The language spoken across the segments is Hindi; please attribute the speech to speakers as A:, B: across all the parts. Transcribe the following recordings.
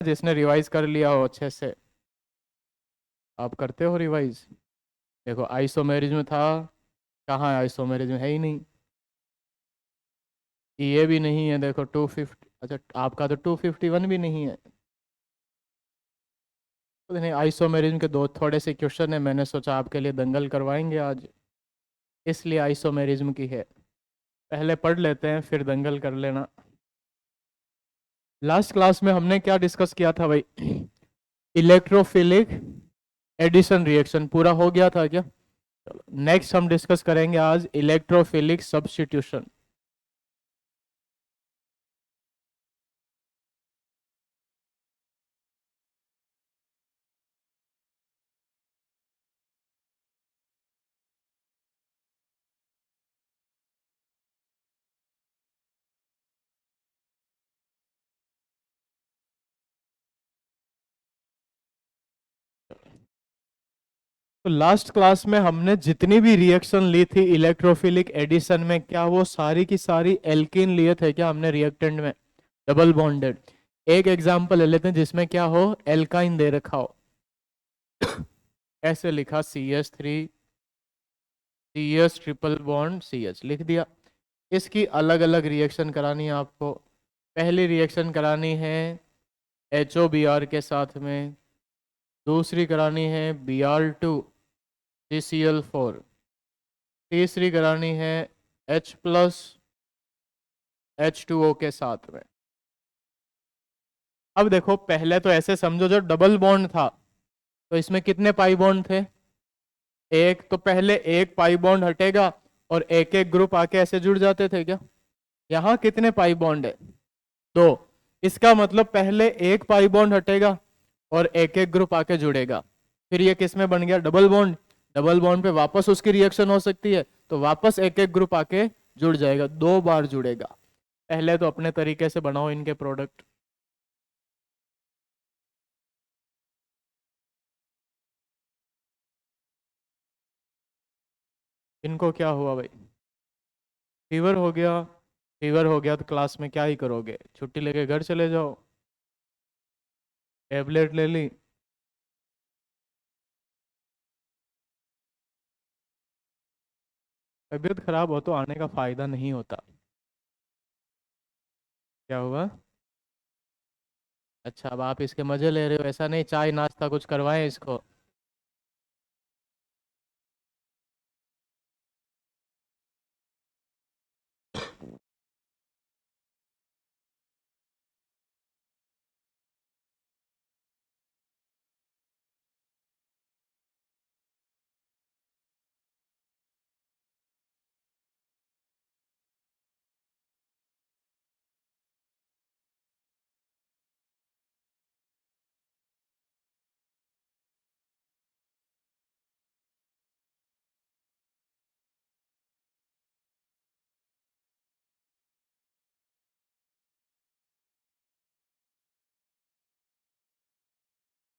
A: जिसने रिवाइज कर लिया हो अच्छे से, आप करते हो रिवाइज। देखो आइसोमेरिज्म था, कहाँ है आइसोमेरिज्म, है ही नहीं। ये भी नहीं है, देखो 250, अच्छा आपका तो 251 भी नहीं है। तो नहीं, आइसोमेरिज्म के दो थोड़े से क्वेश्चन है, मैंने सोचा आपके लिए दंगल करवाएंगे आज, इसलिए आइसोमेरिज्म की है। पहले पढ़ लेते हैं फिर दंगल कर लेना। लास्ट क्लास में हमने क्या डिस्कस किया था भाई? इलेक्ट्रोफिलिक एडिशन रिएक्शन पूरा हो गया था क्या? चलो नेक्स्ट हम डिस्कस करेंगे आज इलेक्ट्रोफिलिक सब्स्टिट्यूशन। तो लास्ट क्लास में हमने जितनी भी रिएक्शन ली थी इलेक्ट्रोफिलिक एडिशन में, क्या वो सारी की सारी एल्कीन लिए थे क्या हमने रिएक्टेंट में, डबल बॉन्डेड? एक एग्जांपल ले लेते हैं जिसमें क्या हो, एल्काइन दे रखा हो, ऐसे लिखा CH3 ट्रिपल बॉन्ड CH लिख दिया। इसकी अलग अलग रिएक्शन करानी है आपको। पहली रिएक्शन करानी है HOBr के साथ में, दूसरी करानी है Br2 CCl4, तीसरी करानी है H+H2O के साथ में। अब देखो पहले तो ऐसे समझो, जो डबल बॉन्ड था तो इसमें कितने पाई बॉन्ड थे? एक, तो पहले एक पाई बॉन्ड हटेगा और एक एक ग्रुप आके ऐसे जुड़ जाते थे क्या? यहाँ कितने पाई बॉन्ड है? दो। इसका मतलब पहले एक पाई बॉन्ड हटेगा और एक एक ग्रुप आके जुड़ेगा, फिर ये किस में बन गया, डबल बॉन्ड। डबल बॉन्ड पे वापस उसकी रिएक्शन हो सकती है, तो वापस एक एक ग्रुप आके जुड़ जाएगा, दो बार जुड़ेगा। पहले तो अपने तरीके से बनाओ इनके प्रोडक्ट। इनको क्या हुआ भाई? फीवर हो गया? फीवर हो गया तो क्लास में क्या ही करोगे, छुट्टी लेके घर चले जाओ। टेबलेट ले ली? तबीयत खराब हो तो आने का फायदा नहीं होता। क्या हुआ? अच्छा अब आप इसके मजे ले रहे हो, ऐसा नहीं, चाय नाश्ता कुछ करवाएं इसको।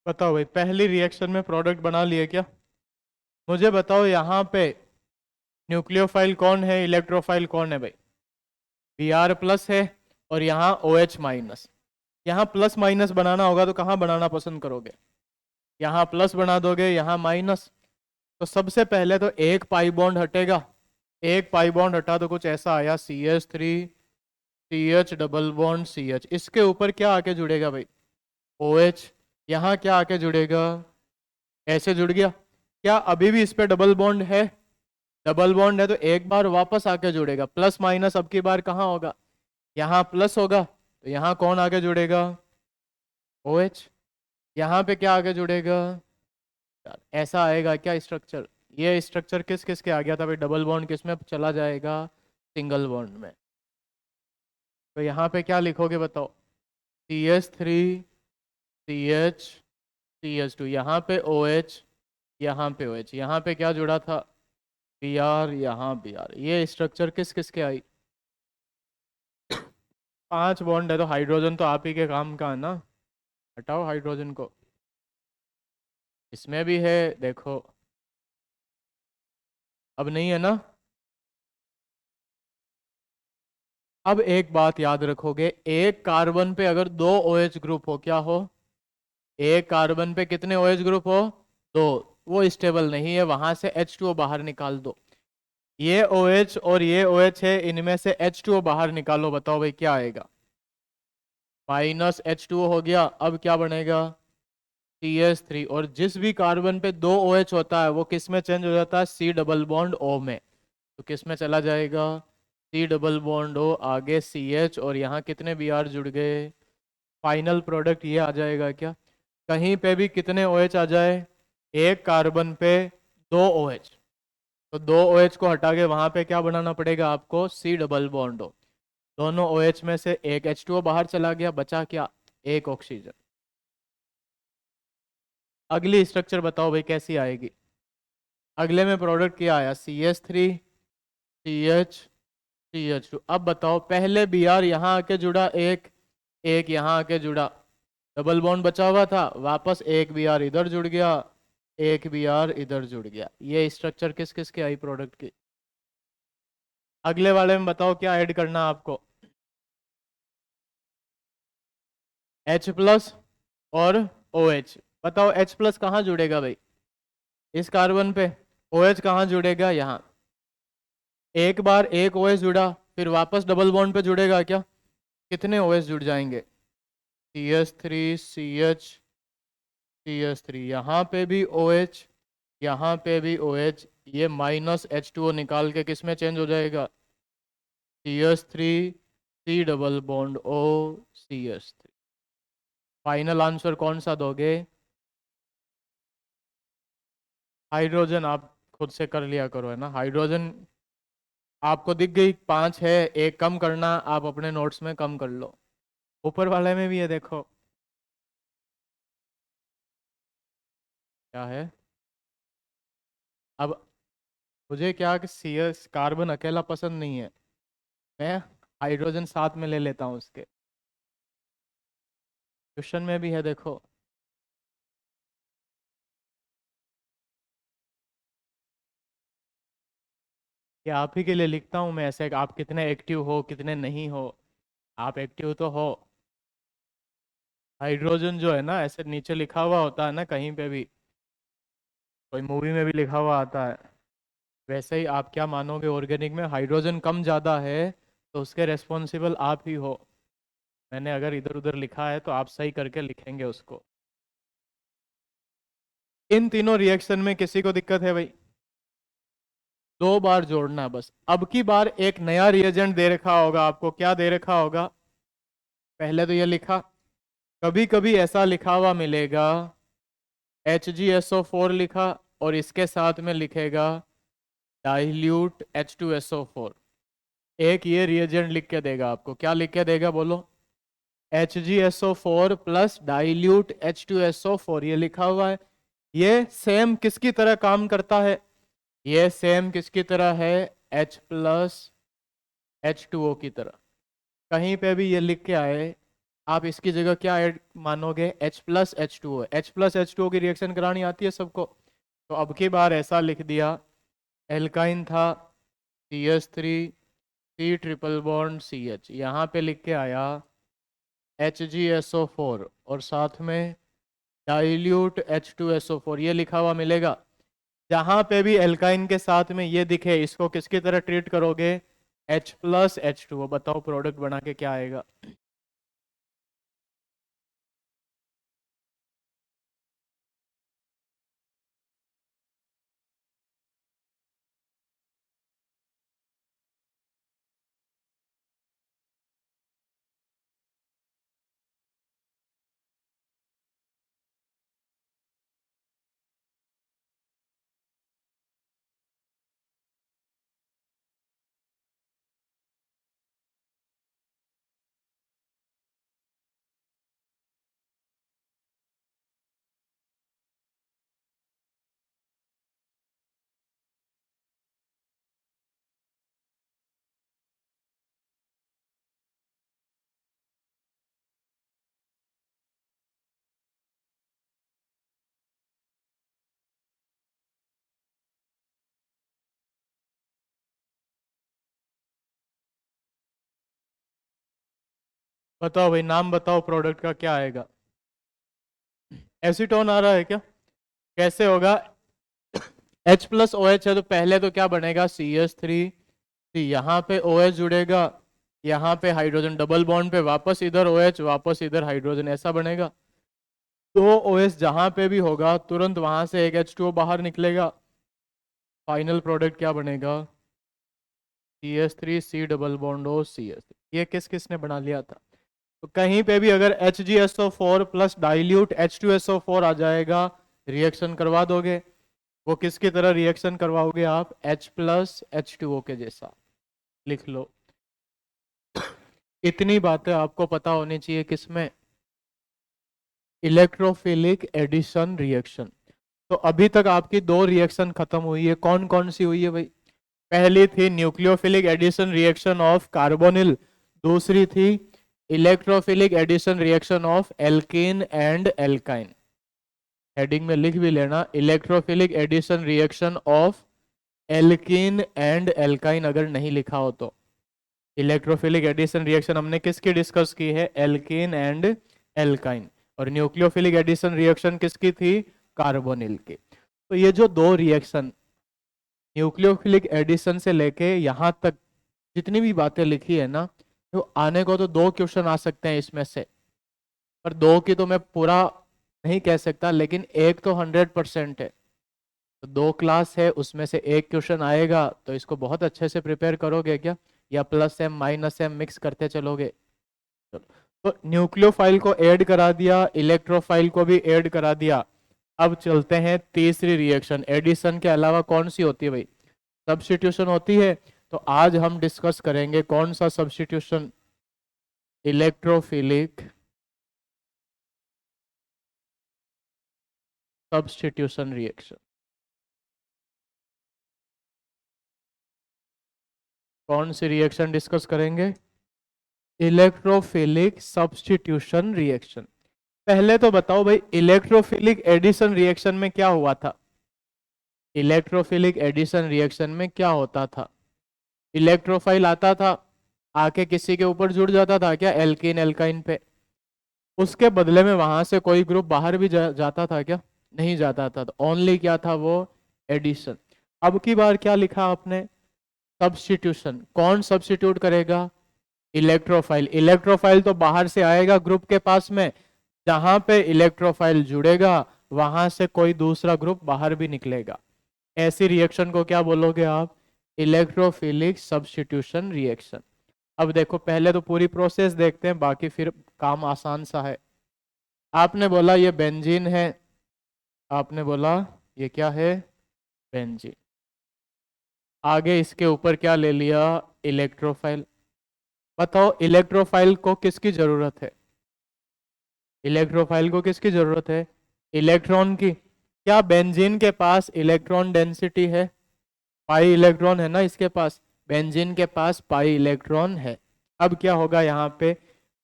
A: बताओ भाई, पहली रिएक्शन में प्रोडक्ट बना लिए क्या? मुझे बताओ यहाँ पे न्यूक्लियोफाइल कौन है, इलेक्ट्रोफाइल कौन है भाई? Br+ है और यहाँ OH-। यहाँ प्लस माइनस बनाना होगा तो कहाँ बनाना पसंद करोगे? यहाँ प्लस बना दोगे, यहाँ माइनस। तो सबसे पहले तो एक पाई बॉन्ड हटेगा, एक पाई बॉन्ड हटा तो कुछ ऐसा आया CH3 CH double bond CH, इसके ऊपर क्या आके जुड़ेगा भाई? OH। यहाँ क्या आके जुड़ेगा? ऐसे जुड़ गया। क्या अभी भी इस पे डबल बॉन्ड है? डबल बॉन्ड है तो एक बार वापस आके जुड़ेगा, प्लस माइनस अब की बार कहाँ होगा? यहाँ प्लस होगा, तो यहाँ कौन आके जुड़ेगा? OH। यहाँ पे क्या आगे जुड़ेगा? यार, ऐसा आएगा क्या स्ट्रक्चर? ये स्ट्रक्चर किस किस के आ गया था भाई, डबल बॉन्ड किस में चला जाएगा? सिंगल बॉन्ड में। तो यहाँ पे क्या लिखोगे बताओ? CH3 CH CH2, यहाँ पे OH, यहाँ पे OH, यहाँ पे क्या जुड़ा था? Br, यहाँ Br। ये स्ट्रक्चर किस किस के आई? 5 बॉन्ड है तो हाइड्रोजन तो आप ही के काम का है ना, हटाओ हाइड्रोजन को। इसमें भी है, देखो। अब नहीं है ना? अब एक बात याद रखोगे, एक कार्बन पे अगर दो OH ग्रुप हो, क्या हो, एक कार्बन पे कितने OH ग्रुप हो, दो, वो स्टेबल नहीं है, वहां से H2O बाहर निकाल दो। ये OH और ये OH है, इनमें से H2O बाहर निकालो, बताओ भाई क्या आएगा, -H2O हो गया। अब क्या बनेगा, CH3। और जिस भी कार्बन पे दो OH होता है वो किस में चेंज हो जाता है, C डबल बॉन्ड O में। तो किस में चला जाएगा, C डबल बॉन्ड O, आगे CH, और यहाँ कितने Br जुड़ गए, फाइनल प्रोडक्ट ये आ जाएगा क्या। कहीं पे भी कितने OH आ जाए, एक कार्बन पे दो OH, तो दो OH को हटा के वहां पे क्या बनाना पड़ेगा आपको, C डबल बॉन्ड O। दोनों OH में से एक H2O बाहर चला गया, बचा क्या, एक ऑक्सीजन। अगली स्ट्रक्चर बताओ भाई कैसी आएगी। अगले में प्रोडक्ट क्या आया, CH3, CH, CH2। अब बताओ, पहले Br यहाँ आके जुड़ा, एक, एक यहाँ आके जुड़ा, डबल बॉन्ड बचा हुआ था, वापस एक Br इधर जुड़ गया, एक Br इधर जुड़ गया। ये स्ट्रक्चर किस किस की आई प्रोडक्ट की। अगले वाले में बताओ क्या ऐड करना आपको, H प्लस और OH। बताओ H प्लस कहाँ जुड़ेगा भाई, इस कार्बन पे, OH कहाँ जुड़ेगा, यहाँ। एक बार एक OH जुड़ा, फिर वापस डबल बॉन्ड पे जुड़ेगा क्या, कितने OH जुड़ जाएंगे, CH3, CH, CH3, यहाँ पे भी OH, यहाँ पे भी OH, ये -H2O निकाल के किस में चेंज हो जाएगा, CH3, C double bond O, CH3। Final answer कौन सा दोगे, हाइड्रोजन। आप खुद से कर लिया करो, है ना, हाइड्रोजन आपको दिख गई, पांच है, एक कम करना, आप अपने नोट्स में कम कर लो। ऊपर वाले में भी है, देखो क्या है। अब मुझे क्या कि CS कार्बन अकेला पसंद नहीं है, मैं हाइड्रोजन साथ में ले लेता हूँ उसके। क्वेश्चन में भी है, देखो। ये आप ही के लिए लिखता हूँ मैं ऐसे, आप कितने एक्टिव हो कितने नहीं हो। आप एक्टिव तो हो। हाइड्रोजन जो है ना, ऐसे नीचे लिखा हुआ होता है ना कहीं पे भी, कोई मूवी में भी लिखा हुआ आता है, वैसे ही आप क्या मानोगे, ऑर्गेनिक में हाइड्रोजन कम ज़्यादा है तो उसके रेस्पॉन्सिबल आप ही हो। मैंने अगर इधर उधर लिखा है तो आप सही करके लिखेंगे उसको। इन तीनों रिएक्शन में किसी को दिक्कत है भाई, दो बार जोड़ना है बस। अब की बार एक नया रिएजेंट दे रखा होगा आपको, क्या दे रखा होगा, पहले तो ये लिखा, कभी कभी ऐसा लिखा हुआ मिलेगा, HgSO4 लिखा, और इसके साथ में लिखेगा डाइल्यूट H2SO4। एक ये रिएजेंट लिख के देगा आपको, क्या लिख के देगा बोलो, HgSO4 प्लस डाइल्यूट H2SO4, ये लिखा हुआ है। ये सेम किसकी तरह काम करता है, ये सेम किसकी तरह है, H प्लस H2O की तरह। कहीं पे भी ये लिख के आए, आप इसकी जगह क्या ऐड मानोगे, H plus H2O। H plus H2O की रिएक्शन करानी आती है सबको, तो अब की बार ऐसा लिख दिया, एल्काइन था CH3, C triple bond CH, यहाँ पे लिख के आया HgSO4, और साथ में डाइल्यूट H2SO4, ये लिखा हुआ मिलेगा। जहां पे भी एल्काइन के साथ में ये दिखे, इसको किसकी तरह ट्रीट करोगे, H प्लस H2O। बताओ प्रोडक्ट बना के क्या आएगा। बताओ भाई, नाम बताओ प्रोडक्ट का, क्या आएगा? एसीटोन आ रहा है क्या? कैसे होगा? H प्लस ओ एच है तो पहले तो क्या बनेगा, CH3। यहाँ पे OH जुड़ेगा, यहाँ पे हाइड्रोजन डबल बॉन्ड पे वापस इधर OH, वापस इधर हाइड्रोजन, ऐसा बनेगा। तो OH जहां पे भी होगा तुरंत वहां से एक H2O बाहर निकलेगा। फाइनल प्रोडक्ट क्या बनेगा? CH3 C double bond O CH3। ये किसने बना लिया था? तो कहीं पे भी अगर HgSO4 प्लस डाइल्यूट H2SO4 आ जाएगा, रिएक्शन करवा दोगे। वो किसकी तरह रिएक्शन करवाओगे आप? H प्लस H2O के जैसा। लिख लो। इतनी बातें आपको पता होनी चाहिए किसमें? Electrophilic addition reaction. तो अभी तक आपकी दो रिएक्शन खत्म हुई है, कौन कौन सी हुई है भाई? पहली थी nucleophilic addition reaction of carbonyl, दूसरी थी electrophilic addition reaction of alkene and alkyne. Heading में लिख भी लेना, electrophilic addition reaction of alkene and alkyne, अगर नहीं लिखा हो तो। इलेक्ट्रोफिलिक एडिशन रिएक्शन हमने किसकी डिस्कस की है? Alkene and alkyne. और न्यूक्लियोफिलिक एडिशन रिएक्शन किसकी थी? कार्बोनिल की। तो ये जो दो रिएक्शन, न्यूक्लियोफिलिक एडिशन से लेके यहां तक जितनी भी बातें लिखी है ना, तो आने को तो दो क्वेश्चन आ सकते हैं इसमें से, पर दो की तो मैं पूरा नहीं कह सकता, लेकिन एक तो 100% है। तो दो क्लास है, उसमें से एक क्वेश्चन आएगा, तो इसको बहुत अच्छे से प्रिपेयर करोगे क्या, या plus M minus M mix करते चलोगे? चलो, तो न्यूक्लियोफाइल को ऐड करा दिया, इलेक्ट्रोफाइल को भी ऐड करा दिया। अब चलते हैं तीसरी रिएक्शन। एडिशन के अलावा कौन सी होती है भाई? सब्स्टिट्यूशन होती है। तो आज हम डिस्कस करेंगे कौन सा सब्स्टिट्यूशन? Electrophilic substitution reaction. कौन सी रिएक्शन डिस्कस करेंगे? Electrophilic substitution reaction. पहले तो बताओ भाई, इलेक्ट्रोफिलिक एडिशन रिएक्शन में क्या हुआ था? इलेक्ट्रोफिलिक एडिशन रिएक्शन में क्या होता था? इलेक्ट्रोफाइल आता था, आके किसी के ऊपर जुड़ जाता था क्या, एल्कीन एल्काइन पे? उसके बदले में वहां से कोई ग्रुप बाहर भी जाता था क्या? नहीं जाता था। तो ओनली क्या था वो? एडिशन। अब की बार क्या लिखा आपने? सब्स्टिट्यूशन। कौन सब्स्टिट्यूट करेगा? इलेक्ट्रोफाइल। इलेक्ट्रोफाइल तो बाहर से आएगा ग्रुप के पास में, जहां पे इलेक्ट्रोफाइल जुड़ेगा वहां से कोई दूसरा ग्रुप बाहर भी निकलेगा। ऐसी रिएक्शन को क्या बोलोगे आप? Electrophilic substitution reaction. अब देखो, पहले तो पूरी प्रोसेस देखते हैं, बाकी फिर काम आसान सा है। आपने बोला ये बेंजीन है, आपने बोला ये क्या है? बेंजीन। आगे इसके ऊपर क्या ले लिया? इलेक्ट्रोफाइल। बताओ, इलेक्ट्रोफाइल को किसकी जरूरत है? इलेक्ट्रोफाइल को किसकी जरूरत है? इलेक्ट्रॉन की। क्या बेंजीन के पास इलेक्ट्रॉन डेंसिटी है? पाई इलेक्ट्रॉन है ना इसके पास। बेंजीन के पास पाई इलेक्ट्रॉन है। अब क्या होगा यहाँ पे?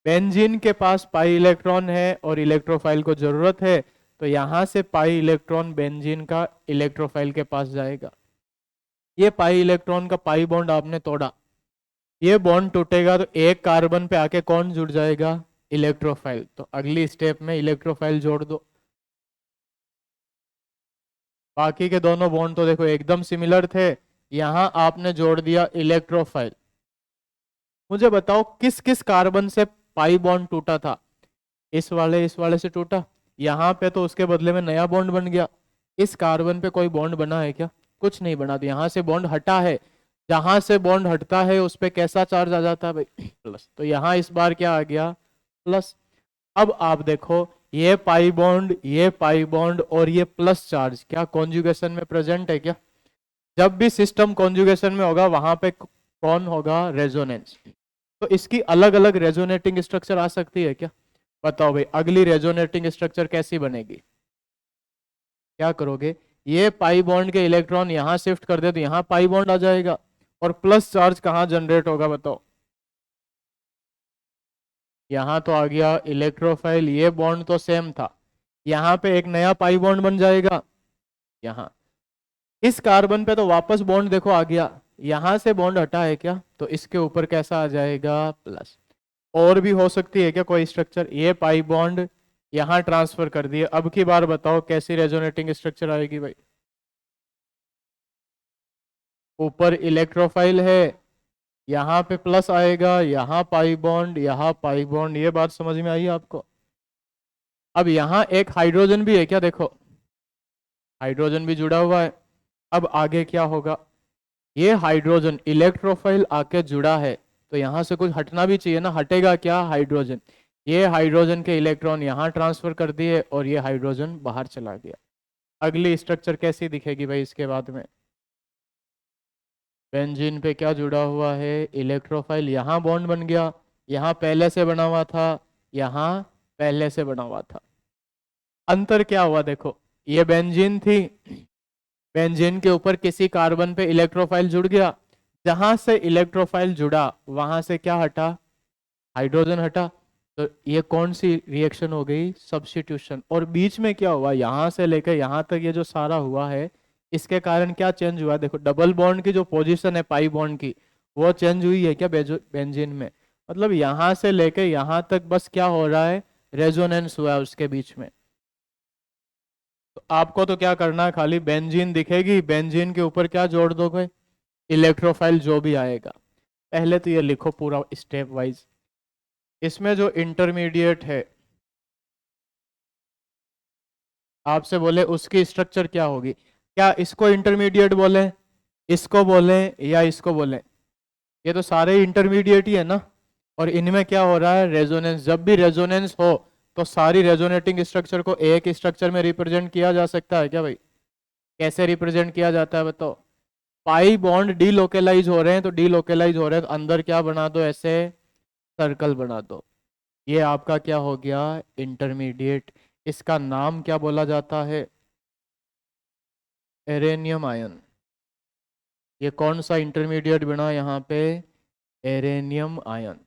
A: बेंजीन के पास पाई इलेक्ट्रॉन है और इलेक्ट्रोफाइल को जरूरत है, तो यहां से पाई इलेक्ट्रॉन बेंजीन का इलेक्ट्रोफाइल के पास जाएगा। ये पाई इलेक्ट्रॉन का पाई बॉन्ड आपने तोड़ा, ये बॉन्ड टूटेगा तो एक कार्बन पे आके कौन जुड़ जाएगा? इलेक्ट्रोफाइल। तो अगली स्टेप में इलेक्ट्रोफाइल जोड़ दो। बाकी के दोनों बॉन्ड तो देखो एकदम सिमिलर थे, यहां आपने जोड़ दिया इलेक्ट्रोफाइल। मुझे बताओ किस किस कार्बन से पाई बॉन्ड टूटा था? इस वाले से टूटा। यहाँ पे तो उसके बदले में नया बॉन्ड बन गया। इस कार्बन पे कोई बॉन्ड बना है क्या? कुछ नहीं बना। तो यहाँ से बॉन्ड हटा है, जहां से बॉन्ड हटता है उस पे कैसा चार्ज आ जाता है भाई? प्लस। तो यहाँ इस बार क्या आ गया? प्लस। अब आप देखो, ये पाई बॉन्ड और ये प्लस चार्ज क्या कॉन्जुगेशन में प्रेजेंट है क्या? जब भी सिस्टम कॉन्जुगेशन में होगा वहां पे कौन होगा? रेजोनेंस। तो इसकी अलग अलग रेजोनेटिंग स्ट्रक्चर आ सकती है क्या? बताओ भाई, अगली रेजोनेटिंग स्ट्रक्चर कैसी बनेगी? क्या करोगे? ये पाई बॉन्ड के इलेक्ट्रॉन यहां शिफ्ट कर दे तो यहाँ पाई बॉन्ड आ जाएगा, और प्लस चार्ज कहाँ जनरेट होगा बताओ? यहाँ तो आ गया इलेक्ट्रोफाइल, ये बॉन्ड तो सेम था, यहाँ पे एक नया पाई बॉन्ड बन जाएगा। यहाँ इस कार्बन पे तो वापस बॉन्ड देखो आ गया, यहां से बॉन्ड हटा है क्या, तो इसके ऊपर कैसा आ जाएगा? प्लस। और भी हो सकती है क्या कोई स्ट्रक्चर? ये पाई बॉन्ड यहां ट्रांसफर कर दिए, अब की बार बताओ कैसी रेजोनेटिंग स्ट्रक्चर आएगी भाई? ऊपर इलेक्ट्रोफाइल है, यहाँ पे प्लस आएगा, यहाँ पाई बॉन्ड, यहाँ पाई बॉन्ड। ये बात समझ में आई आपको? अब यहाँ एक हाइड्रोजन भी है क्या? देखो हाइड्रोजन भी जुड़ा हुआ है। अब आगे क्या होगा? ये हाइड्रोजन इलेक्ट्रोफाइल आके जुड़ा है, तो यहाँ से कुछ हटना भी चाहिए ना। हटेगा क्या? हाइड्रोजन। ये हाइड्रोजन के इलेक्ट्रॉन यहाँ ट्रांसफर कर दिए और ये हाइड्रोजन बाहर चला गया। अगली स्ट्रक्चर कैसी दिखेगी भाई इसके बाद में? बेंजीन पे क्या जुड़ा हुआ है? इलेक्ट्रोफाइल। यहाँ बॉन्ड बन गया, यहाँ पहले से बना हुआ था, यहाँ पहले से बना हुआ था। अंतर क्या हुआ देखो, ये बेंजीन थी, बेंजीन के ऊपर किसी कार्बन पे इलेक्ट्रोफाइल जुड़ गया, जहां से इलेक्ट्रोफाइल जुड़ा वहां से क्या हटा? हाइड्रोजन हटा। तो ये कौन सी रिएक्शन हो गई? सब्स्टिट्यूशन। और बीच में क्या हुआ? यहां से लेकर यहां तक ये जो सारा हुआ है, इसके कारण क्या चेंज हुआ? देखो डबल बॉन्ड की जो पोजीशन है पाई बॉन्ड की, वो चेंज हुई है क्या बेंजीन में? मतलब यहां से लेकर यहां तक बस क्या हो रहा है? रेजोनेंस हुआ है उसके बीच में। तो आपको तो क्या करना है, खाली बेंजीन दिखेगी, बेंजीन के ऊपर क्या जोड़ दोगे? इलेक्ट्रोफाइल जो भी आएगा। पहले तो ये लिखो पूरा स्टेप वाइज। इसमें जो इंटरमीडिएट है, आपसे बोले उसकी स्ट्रक्चर क्या होगी? क्या इसको इंटरमीडिएट बोले, इसको बोले, या इसको बोले? ये तो सारे इंटरमीडिएट ही है ना। और इनमें क्या हो रहा है? रेजोनेंस। जब भी रेजोनेंस हो तो सारी रेजोनेटिंग स्ट्रक्चर को एक स्ट्रक्चर में रिप्रेजेंट किया जा सकता है क्या भाई? कैसे रिप्रेजेंट किया जाता है बताओ? पाई बॉन्ड डीलोकेलाइज हो रहे हैं, तो डीलोकेलाइज हो रहे हैं तो अंदर क्या बना दो? ऐसे सर्कल बना दो। ये आपका क्या हो गया? इंटरमीडिएट। इसका नाम क्या बोला जाता है? Arenium ion. ये कौन सा इंटरमीडिएट बना यहाँ पे? Arenium ion.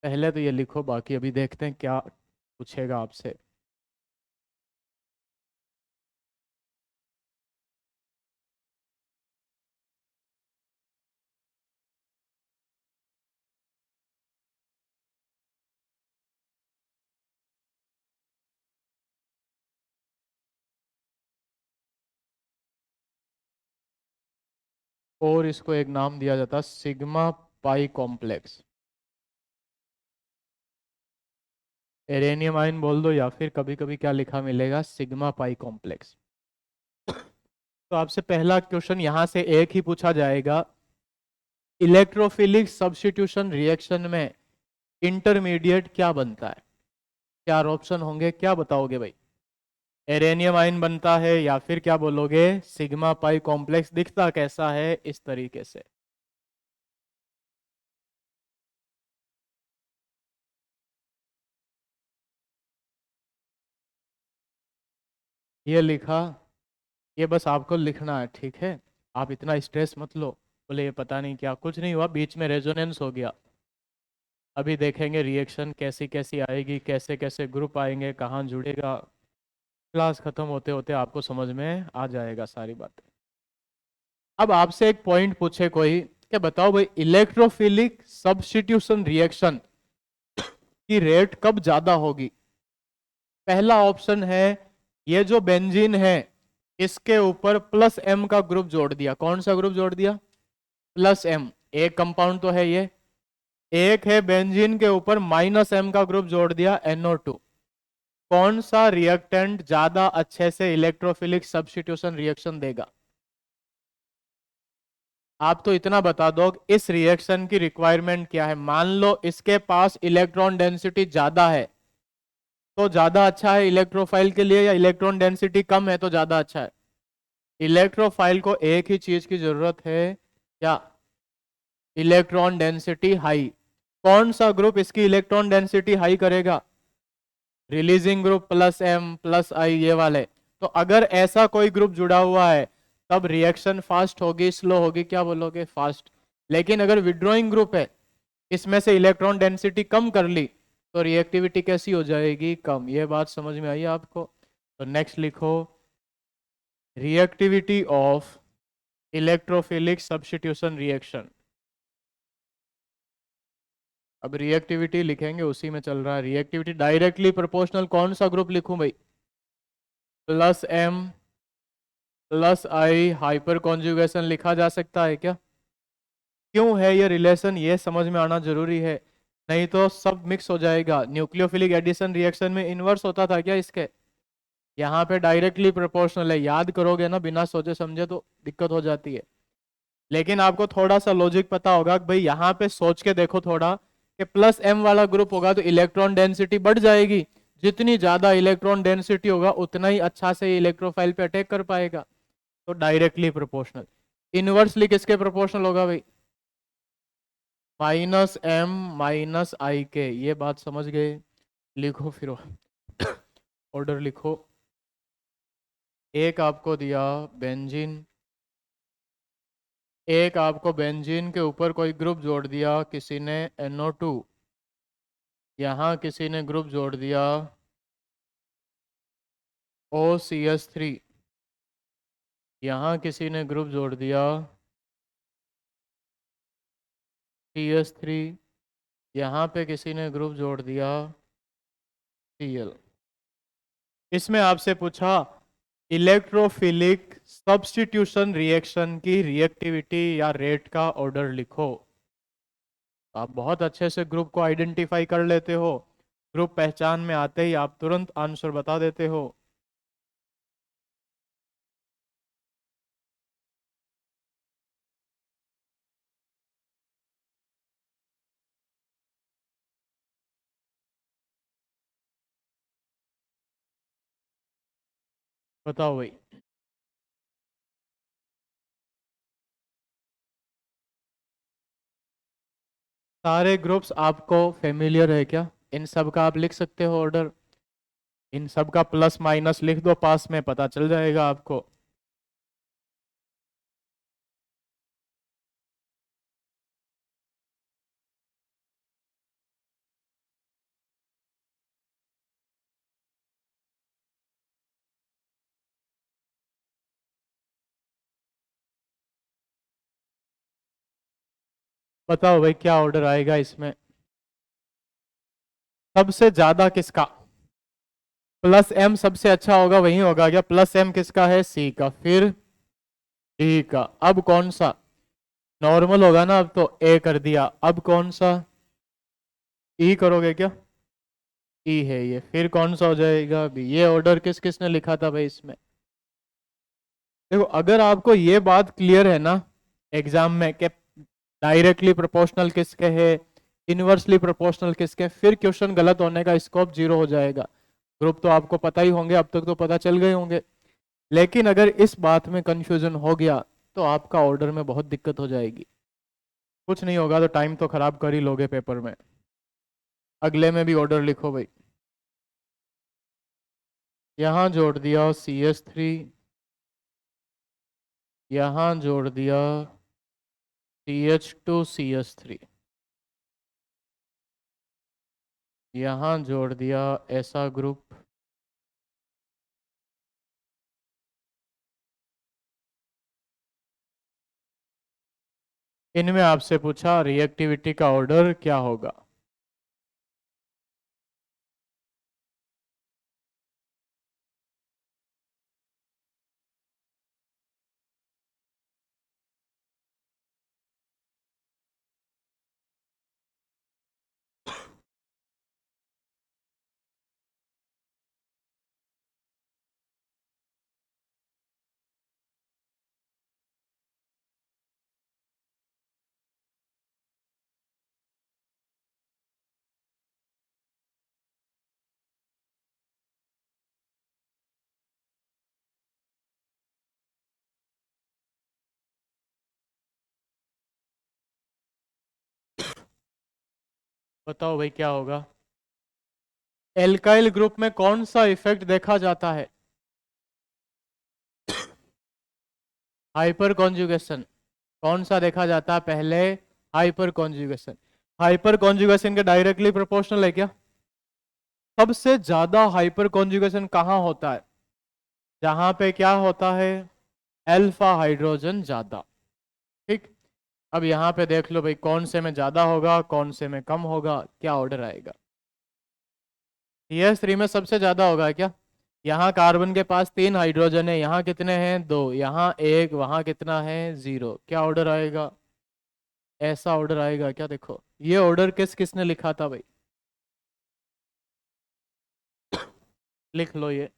A: पहले तो ये लिखो, बाकी अभी देखते हैं क्या पूछेगा आपसे। और इसको एक नाम दिया जाता है sigma pi complex. Arenium ion बोल दो, या फिर कभी कभी क्या लिखा मिलेगा? Sigma pi complex. तो आपसे पहला क्वेश्चन यहां से एक ही पूछा जाएगा, इलेक्ट्रोफिलिक सब्स्टिट्यूशन रिएक्शन में इंटरमीडिएट क्या बनता है? चार ऑप्शन होंगे, क्या बताओगे भाई? एरेनियम आयन बनता है, या फिर क्या बोलोगे? Sigma pi complex. दिखता कैसा है? इस तरीके से। ये लिखा, ये बस आपको लिखना है, ठीक है? आप इतना स्ट्रेस मत लो, बोले ये पता नहीं क्या, कुछ नहीं हुआ, बीच में रेजोनेंस हो गया। अभी देखेंगे रिएक्शन कैसी कैसी आएगी, कैसे कैसे ग्रुप आएंगे, कहाँ जुड़ेगा। क्लास खत्म होते होते आपको समझ में आ जाएगा सारी बातें। अब आपसे एक पॉइंट पूछे कोई, क्या बताओ भाई, इलेक्ट्रोफिलिक सब्स्टिट्यूशन रिएक्शन की रेट कब ज्यादा होगी? पहला ऑप्शन है, ये जो बेंजीन है इसके ऊपर प्लस एम का ग्रुप जोड़ दिया। कौन सा ग्रुप जोड़ दिया? Plus M. एक कंपाउंड तो है ये। एक है बेंजीन के ऊपर माइनस एम का ग्रुप जोड़ दिया, NO2। कौन सा रिएक्टेंट ज्यादा अच्छे से इलेक्ट्रोफिलिक सब्स्टिट्यूशन रिएक्शन देगा? आप तो इतना बता दो कि इस रिएक्शन की रिक्वायरमेंट क्या है। मान लो इसके पास इलेक्ट्रॉन डेंसिटी ज्यादा है तो ज्यादा अच्छा है इलेक्ट्रोफाइल के लिए, या इलेक्ट्रॉन डेंसिटी कम है तो ज्यादा अच्छा है? इलेक्ट्रोफाइल को एक ही चीज की जरूरत है, क्या? Electron density high. कौन सा ग्रुप इसकी इलेक्ट्रॉन डेंसिटी हाई करेगा? Releasing group plus M plus I, ये वाले। तो अगर ऐसा कोई ग्रुप जुड़ा हुआ है तब रिएक्शन फास्ट होगी स्लो होगी? क्या बोलोगे? फास्ट। लेकिन अगर विड्रॉइंग ग्रुप है, इसमें से इलेक्ट्रॉन डेंसिटी कम कर ली, तो रिएक्टिविटी कैसी हो जाएगी? कम। ये बात समझ में आई आपको? तो नेक्स्ट लिखो, reactivity of electrophilic substitution reaction. अब रिएक्टिविटी लिखेंगे, उसी में चल रहा है रिएक्टिविटी। डायरेक्टली प्रोपोर्शनल कौन सा ग्रुप लिखूं भाई? प्लस एम प्लस आई, हाइपर कॉन्जुगेशन लिखा जा सकता है क्या? क्यों है ये रिलेशन, ये समझ में आना जरूरी है, नहीं तो सब मिक्स हो जाएगा। न्यूक्लियोफिलिक एडिशन रिएक्शन में इनवर्स होता था क्या इसके? यहाँ पे डायरेक्टली प्रोपोर्शनल है, याद करोगे ना बिना सोचे समझे तो दिक्कत हो जाती है। लेकिन आपको थोड़ा सा लॉजिक पता होगा कि भाई यहाँ पे सोच के देखो थोड़ा, कि प्लस एम वाला ग्रुप होगा तो इलेक्ट्रॉन डेंसिटी बढ़ जाएगी। जितनी ज्यादा इलेक्ट्रॉन डेंसिटी होगा उतना ही अच्छा से इलेक्ट्रोफाइल पे अटैक कर पाएगा। तो डायरेक्टली प्रोपोर्शनल। इनवर्सली किसके प्रोपोर्शनल होगा भाई? माइनस एम माइनस आई के। ये बात समझ गए? लिखो फिर ऑर्डर लिखो। एक आपको दिया बेंजीन, एक आपको बेंजीन के ऊपर कोई ग्रुप जोड़ दिया किसी ने NO2, यहाँ किसी ने ग्रुप जोड़ दिया OCH3, यहाँ किसी ने ग्रुप जोड़ दिया CH3, यहाँ पे किसी ने ग्रुप जोड़ दिया Cl। इसमें आपसे पूछा इलेक्ट्रोफिलिक सब्स्टिट्यूशन रिएक्शन की रिएक्टिविटी या रेट का ऑर्डर लिखो। आप बहुत अच्छे से ग्रुप को आइडेंटिफाई कर लेते हो, ग्रुप पहचान में आते ही आप तुरंत आंसर बता देते हो। बताओ भाई। सारे ग्रुप्स आपको फेमिलियर है क्या? इन सब का आप लिख सकते हो ऑर्डर? इन सब का प्लस माइनस लिख दो, पास में पता चल जाएगा आपको। बताओ भाई क्या ऑर्डर आएगा इसमें? सबसे ज्यादा किसका? प्लस एम सबसे अच्छा होगा, वही होगा क्या? प्लस एम किसका है? सी का। फिर डी का। अब कौन सा? नॉर्मल होगा ना, अब तो ए कर दिया। अब कौन सा? ई करोगे क्या? ई है ये। फिर कौन सा हो जाएगा बी? ये ऑर्डर किस किस ने लिखा था भाई इसमें? देखो अगर आपको ये बात क्लियर है ना एग्जाम में कि डायरेक्टली प्रोपोर्शनल किसके है, इनवर्सली प्रोपोर्शनल किसके, फिर क्वेश्चन गलत होने का स्कोप जीरो हो जाएगा। ग्रुप तो आपको पता ही होंगे, अब तक तो पता चल गए होंगे। लेकिन अगर इस बात में कंफ्यूजन हो गया तो आपका ऑर्डर में बहुत दिक्कत हो जाएगी। कुछ नहीं होगा तो टाइम तो खराब कर ही लोगे पेपर में। अगले में भी ऑर्डर लिखो भाई। यहाँ जोड़ दिया CH3, यहाँ जोड़ दिया CH2CH3, यहाँ जोड़ दिया ऐसा ग्रुप। इनमें आपसे पूछा रिएक्टिविटी का ऑर्डर क्या होगा? बताओ भाई क्या होगा? एल्काइल ग्रुप में कौन सा इफेक्ट देखा जाता है? Hyper conjugation. कौन सा देखा जाता है पहले? Hyper conjugation. हाइपर कॉन्जुगेशन के डायरेक्टली प्रोपोर्शनल है क्या? सबसे ज्यादा हाइपर कॉन्जुगेशन कहाँ होता है? जहां पे क्या होता है? अल्फा हाइड्रोजन ज्यादा। ठीक, अब यहाँ पे देख लो भाई, कौन से में ज्यादा होगा, कौन से में कम होगा, क्या ऑर्डर आएगा। CH3 में सबसे ज्यादा होगा क्या? यहाँ कार्बन के पास 3 हाइड्रोजन है, यहाँ कितने हैं? 2, यहाँ 1, वहां कितना है? 0। क्या ऑर्डर आएगा? ऐसा ऑर्डर आएगा क्या? देखो ये ऑर्डर किसने लिखा था भाई, लिख लो ये।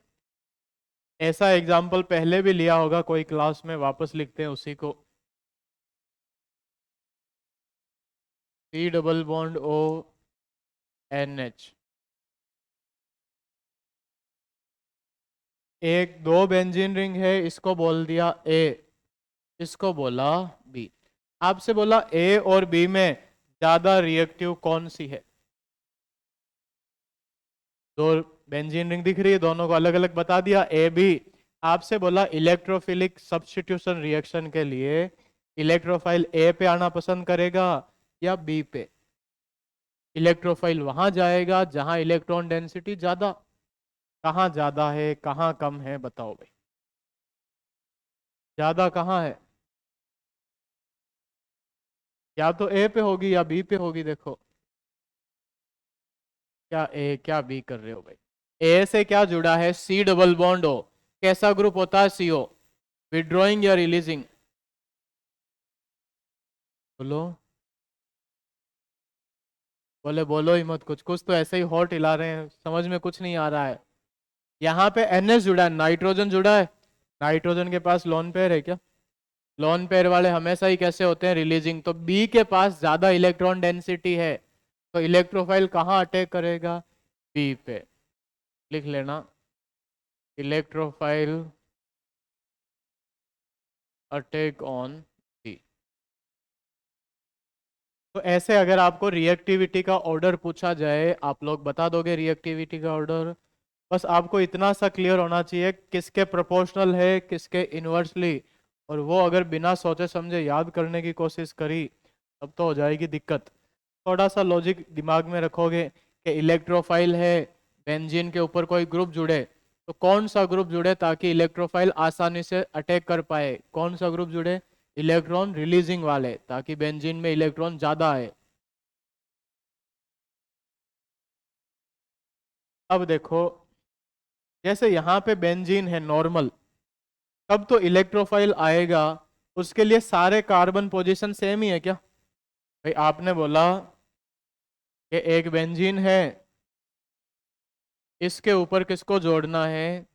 A: ऐसा एग्जाम्पल पहले भी लिया होगा कोई क्लास में, वापस लिखते हैं उसी को। C double bond O NH, एक दो बेंजीन रिंग है, इसको बोल दिया A, इसको बोला B। आपसे बोला A और B में ज्यादा रिएक्टिव कौन सी है? दो बेंजीन रिंग दिख रही है, दोनों को अलग अलग बता दिया A B। आपसे बोला इलेक्ट्रोफिलिक सब्स्टिट्यूशन रिएक्शन के लिए इलेक्ट्रोफाइल A पे आना पसंद करेगा या B पे? इलेक्ट्रोफाइल वहां जाएगा जहां इलेक्ट्रॉन डेंसिटी ज्यादा। कहाँ ज्यादा है, कहाँ कम है, बताओ भाई। ज्यादा कहाँ है? या तो ए पे होगी या बी पे होगी। देखो क्या ए क्या बी कर रहे हो भाई। ए से क्या जुड़ा है? C double bond O. कैसा ग्रुप होता है? सीओ। विड्रॉइंग या रिलीजिंग? बोलो बोले, बोलो ही मत, कुछ कुछ तो ऐसे ही हॉट हिला रहे हैं, समझ में कुछ नहीं आ रहा है। यहाँ पे NH जुड़ा है, नाइट्रोजन जुड़ा है। नाइट्रोजन के पास लोन पेयर है क्या? लोन पेयर वाले हमेशा ही कैसे होते हैं? रिलीजिंग। तो बी के पास ज्यादा इलेक्ट्रॉन डेंसिटी है, तो इलेक्ट्रोफाइल कहाँ अटैक करेगा? बी पे। लिख लेना, इलेक्ट्रोफाइल अटैक ऑन बी। तो ऐसे अगर आपको रिएक्टिविटी का ऑर्डर पूछा जाए, आप लोग बता दोगे रिएक्टिविटी का ऑर्डर? बस आपको इतना सा क्लियर होना चाहिए किसके प्रोपोर्शनल है, किसके इनवर्सली। और वो अगर बिना सोचे समझे याद करने की कोशिश करी तब तो हो जाएगी दिक्कत। थोड़ा सा लॉजिक दिमाग में रखोगे कि इलेक्ट्रोफाइल है, बेंजीन के ऊपर कोई ग्रुप जुड़े, तो कौन सा ग्रुप जुड़े ताकि इलेक्ट्रोफाइल आसानी से अटैक कर पाए? कौन सा ग्रुप जुड़े? इलेक्ट्रॉन रिलीजिंग वाले, ताकि बेंजीन में इलेक्ट्रॉन ज्यादा आए। अब देखो, जैसे यहाँ पे बेंजीन है नॉर्मल, तब तो इलेक्ट्रोफाइल आएगा, उसके लिए सारे कार्बन पोजीशन सेम ही है क्या? भाई आपने बोला कि एक बेंजीन है, इसके ऊपर किसको जोड़ना है?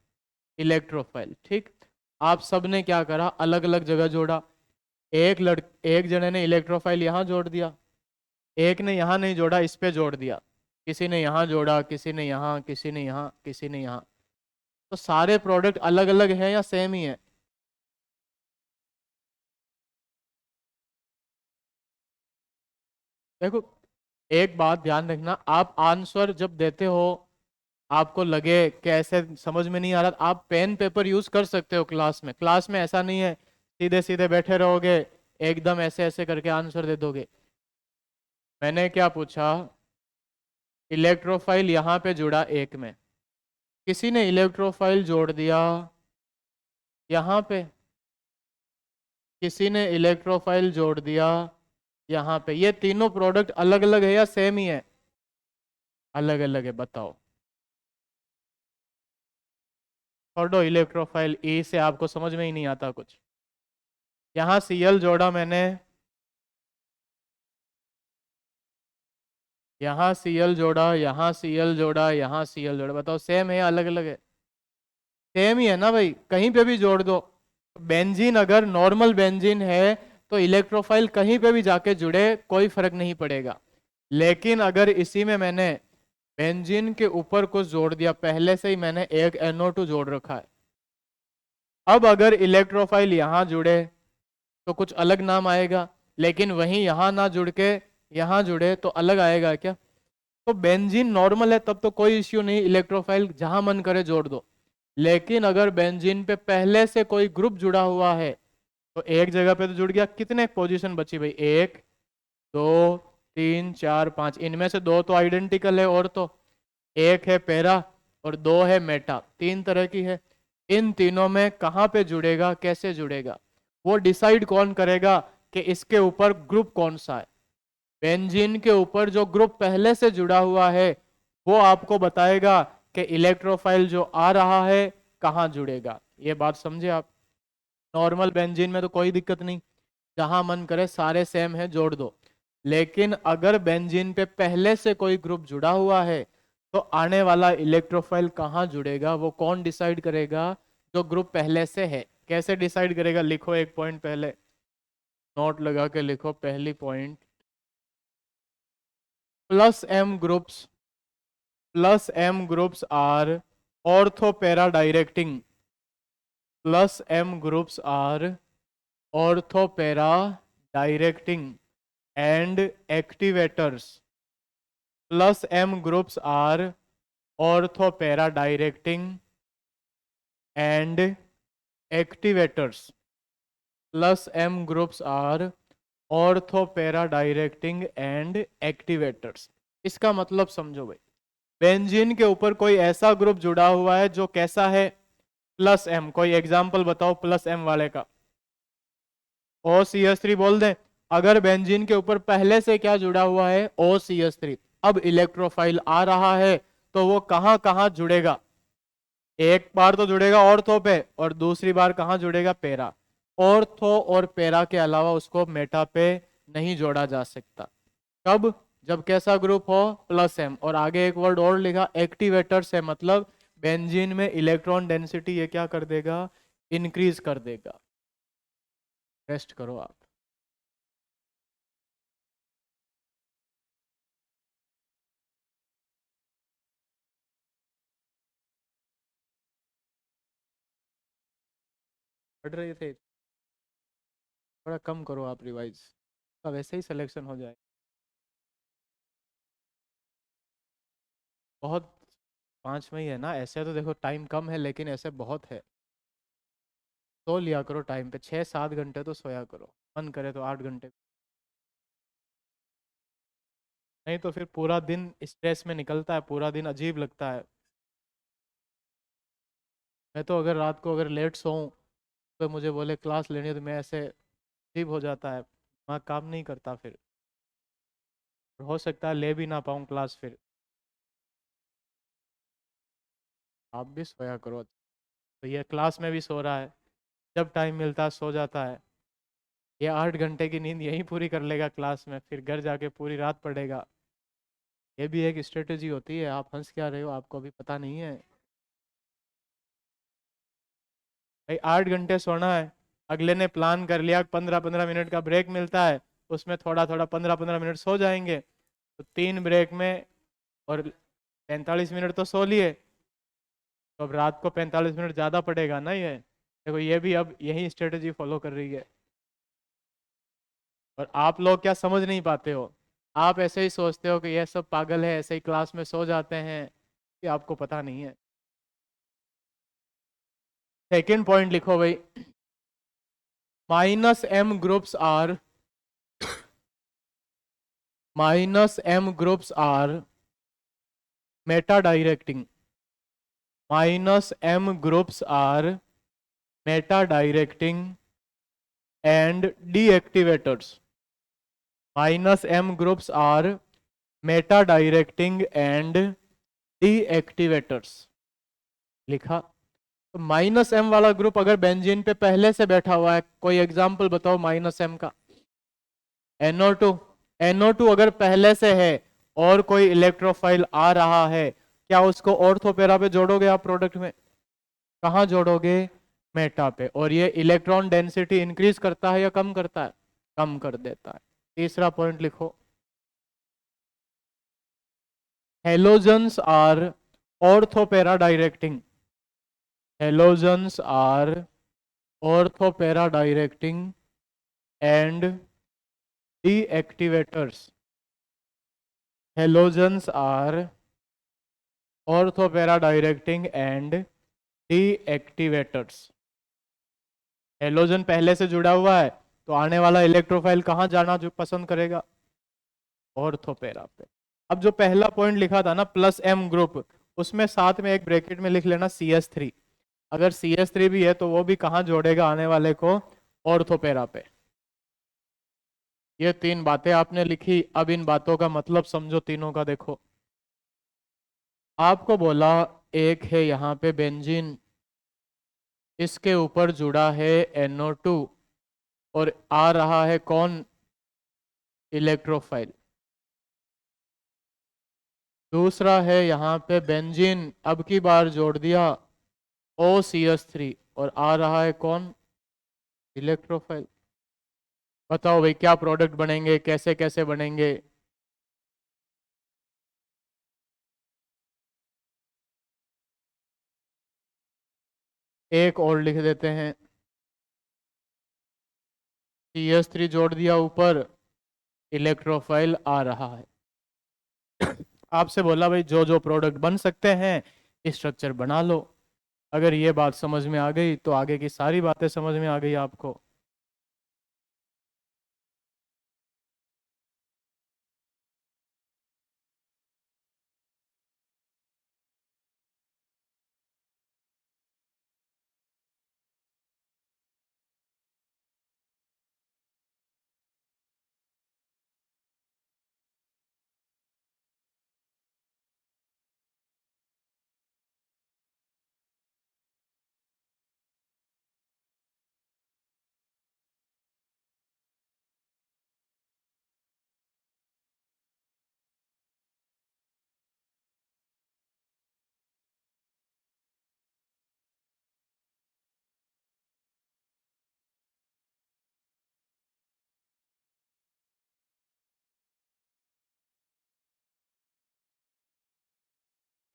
A: इलेक्ट्रोफाइल। ठीक, आप सबने क्या करा? अलग अलग जगह जोड़ा। एक जने ने इलेक्ट्रोफाइल यहाँ जोड़ दिया, एक ने यहाँ नहीं जोड़ा, इस पे जोड़ दिया, किसी ने यहाँ जोड़ा, किसी ने यहाँ, किसी ने यहाँ, किसी ने यहाँ। तो सारे प्रोडक्ट अलग अलग है या सेम ही है? देखो एक बात ध्यान रखना, आप आंसर जब देते हो, आपको लगे कि ऐसे समझ में नहीं आ रहा, आप पेन पेपर यूज कर सकते हो क्लास में। क्लास में ऐसा नहीं है सीधे सीधे बैठे रहोगे, एकदम ऐसे ऐसे करके आंसर दे दोगे। मैंने क्या पूछा? इलेक्ट्रोफाइल यहाँ पे जुड़ा एक में, किसी ने इलेक्ट्रोफाइल जोड़ दिया यहाँ पे, किसी ने इलेक्ट्रोफाइल जोड़ दिया यहाँ पे। ये तीनों प्रोडक्ट अलग अलग है या सेम ही है? अलग अलग है, बताओ। छोड़ो इलेक्ट्रोफाइल, ई से आपको समझ में ही नहीं आता कुछ। यहाँ Cl जोड़ा मैंने, यहाँ Cl जोड़ा, यहाँ Cl जोड़ा, यहाँ Cl जोड़ा, बताओ सेम है या अलग अलग है? सेम ही है ना भाई, कहीं पे भी जोड़ दो। बेंजीन अगर नॉर्मल बेंजीन है तो इलेक्ट्रोफाइल कहीं पे भी जाके जुड़े कोई फर्क नहीं पड़ेगा। लेकिन अगर इसी में मैंने बेंजीन के ऊपर कुछ जोड़ दिया, पहले से ही मैंने एक NO2 जोड़ रखा है, अब अगर इलेक्ट्रोफाइल यहाँ जुड़े तो कुछ अलग नाम आएगा, लेकिन वहीं यहाँ ना जुड़ के यहाँ जुड़े तो अलग आएगा क्या? तो बेंजीन नॉर्मल है तब तो कोई इश्यू नहीं, इलेक्ट्रोफाइल जहां मन करे जोड़ दो। लेकिन अगर बेंजीन पे पहले से कोई ग्रुप जुड़ा हुआ है तो एक जगह पे तो जुड़ गया, कितने पोजीशन बची भाई? 1 2 3 4 5, इनमें से 2 तो आइडेंटिकल है, और तो एक है पैरा और 2 है मेटा, 3 तरह की है। इन तीनों में कहाँ पे जुड़ेगा, कैसे जुड़ेगा, वो डिसाइड कौन करेगा कि इसके ऊपर ग्रुप कौन सा है। बेंजीन के ऊपर जो ग्रुप पहले से जुड़ा हुआ है वो आपको बताएगा कि इलेक्ट्रोफाइल जो आ रहा है कहाँ जुड़ेगा। ये बात समझे आप। नॉर्मल बेंजीन में तो कोई दिक्कत नहीं, जहां मन करे सारे सेम है जोड़ दो। लेकिन अगर बेंजीन पे पहले से कोई ग्रुप जुड़ा हुआ है तो आने वाला इलेक्ट्रोफाइल कहाँ जुड़ेगा वो कौन डिसाइड करेगा, जो ग्रुप पहले से है। कैसे डिसाइड करेगा, लिखो एक पॉइंट पहले, नोट लगा के लिखो। पहली point, plus M groups are ortho para directing, plus M groups are ortho para directing and activators, plus M groups are ortho para directing and activators, plus M groups are ortho para directing and activators. इसका मतलब समझो भाई, बेंजीन के ऊपर कोई ऐसा ग्रुप जुड़ा हुआ है जो कैसा है, प्लस एम। कोई एग्जांपल बताओ प्लस एम वाले का। OCH3 बोल दें। अगर बेंजीन के ऊपर पहले से क्या जुड़ा हुआ है, OCH3। अब इलेक्ट्रोफाइल आ रहा है तो वो कहां कहां जुड़ेगा, एक बार तो जुड़ेगा ऑर्थो पे और दूसरी बार कहां जुड़ेगा, पैरा। ऑर्थो और पैरा के अलावा उसको मेटा पे नहीं जोड़ा जा सकता। कब, जब कैसा ग्रुप हो, प्लस एम। और आगे एक वर्ड और लिखा, एक्टिवेटर्स है, मतलब बेंजीन में इलेक्ट्रॉन डेंसिटी ये क्या कर देगा, इंक्रीज कर देगा। रेस्ट करो आप। पढ़ रहे थे, थोड़ा कम करो आप रिवाइज, तो वैसे ही सिलेक्शन हो जाए। बहुत, 5 में ही है ना, ऐसे तो देखो टाइम कम है लेकिन ऐसे बहुत है। सो लिया करो टाइम पे, 6-7 घंटे तो सोया करो, मन करे तो 8 घंटे। नहीं तो फिर पूरा दिन स्ट्रेस में निकलता है, पूरा दिन अजीब लगता है। मैं तो अगर रात को अगर लेट सोऊं तो मुझे बोले क्लास लेनी है तो मैं ऐसे अजीब हो जाता है, वहाँ काम नहीं करता फिर। हो सकता है ले भी ना पाऊँ क्लास फिर। आप भी सोया करो। तो ये क्लास में भी सो रहा है, जब टाइम मिलता है सो जाता है। ये 8 घंटे की नींद यहीं पूरी कर लेगा क्लास में, फिर घर जाके पूरी रात पढ़ेगा। ये भी एक स्ट्रेटेजी होती है। आप हंस क्या रहे हो, आपको अभी पता नहीं है भाई। 8 घंटे सोना है, अगले ने प्लान कर लिया 15-15 मिनट का ब्रेक मिलता है, उसमें थोड़ा थोड़ा 15-15 मिनट सो जाएंगे, तो 3 ब्रेक में और 45 मिनट तो सो लिए, तो अब रात को 45 मिनट ज़्यादा पड़ेगा ना। ये देखो, ये भी अब यही स्ट्रेटेजी फॉलो कर रही है। और आप लोग क्या समझ नहीं पाते हो, आप ऐसे ही सोचते हो कि ये सब पागल है, ऐसे ही क्लास में सो जाते हैं, कि आपको पता नहीं है। सेकेंड पॉइंट लिखो भाई, -M groups are meta directing, -M groups are meta directing and deactivators, -M groups are meta directing and deactivators. लिखा। तो -M वाला ग्रुप अगर बेंजीन पे पहले से बैठा हुआ है, कोई एग्जांपल बताओ -M का। NO2, NO2 अगर पहले से है और कोई इलेक्ट्रोफाइल आ रहा है, क्या उसको ऑर्थो पैरा पे जोड़ोगे आप प्रोडक्ट में, कहाँ जोड़ोगे, मेटा पे। और ये इलेक्ट्रॉन डेंसिटी इंक्रीज करता है या कम करता है, कम कर देता है। तीसरा पॉइंट लिखो, halogens are ortho para directing, halogens are ortho para directing and deactivators, halogens are ortho para directing and deactivators. Halogen पहले से जुड़ा हुआ है तो आने वाला इलेक्ट्रोफाइल कहाँ जाना जो पसंद करेगा, ऑर्थो पैरा पे। अब जो पहला पॉइंट लिखा था ना, +M ग्रुप, उसमें साथ में एक ब्रैकेट में लिख लेना CH3। अगर CH3 भी है तो वो भी कहाँ जोड़ेगा आने वाले को, ऑर्थो पैरा पे। ये 3 बातें आपने लिखी। अब इन बातों का मतलब समझो तीनों का। देखो, आपको बोला एक है यहाँ पे बेंजीन, इसके ऊपर जुड़ा है NO2 और आ रहा है कौन, इलेक्ट्रोफाइल। दूसरा है यहाँ पे बेंजीन, अब की बार जोड़ दिया OCH3 और आ रहा है कौन, इलेक्ट्रोफाइल। बताओ भाई क्या प्रोडक्ट बनेंगे, कैसे कैसे बनेंगे। एक और लिख देते हैं, CH3 जोड़ दिया ऊपर, इलेक्ट्रोफाइल आ रहा है। आपसे बोला भाई जो जो प्रोडक्ट बन सकते हैं स्ट्रक्चर बना लो। अगर ये बात समझ में आ गई तो आगे की सारी बातें समझ में आ गई आपको।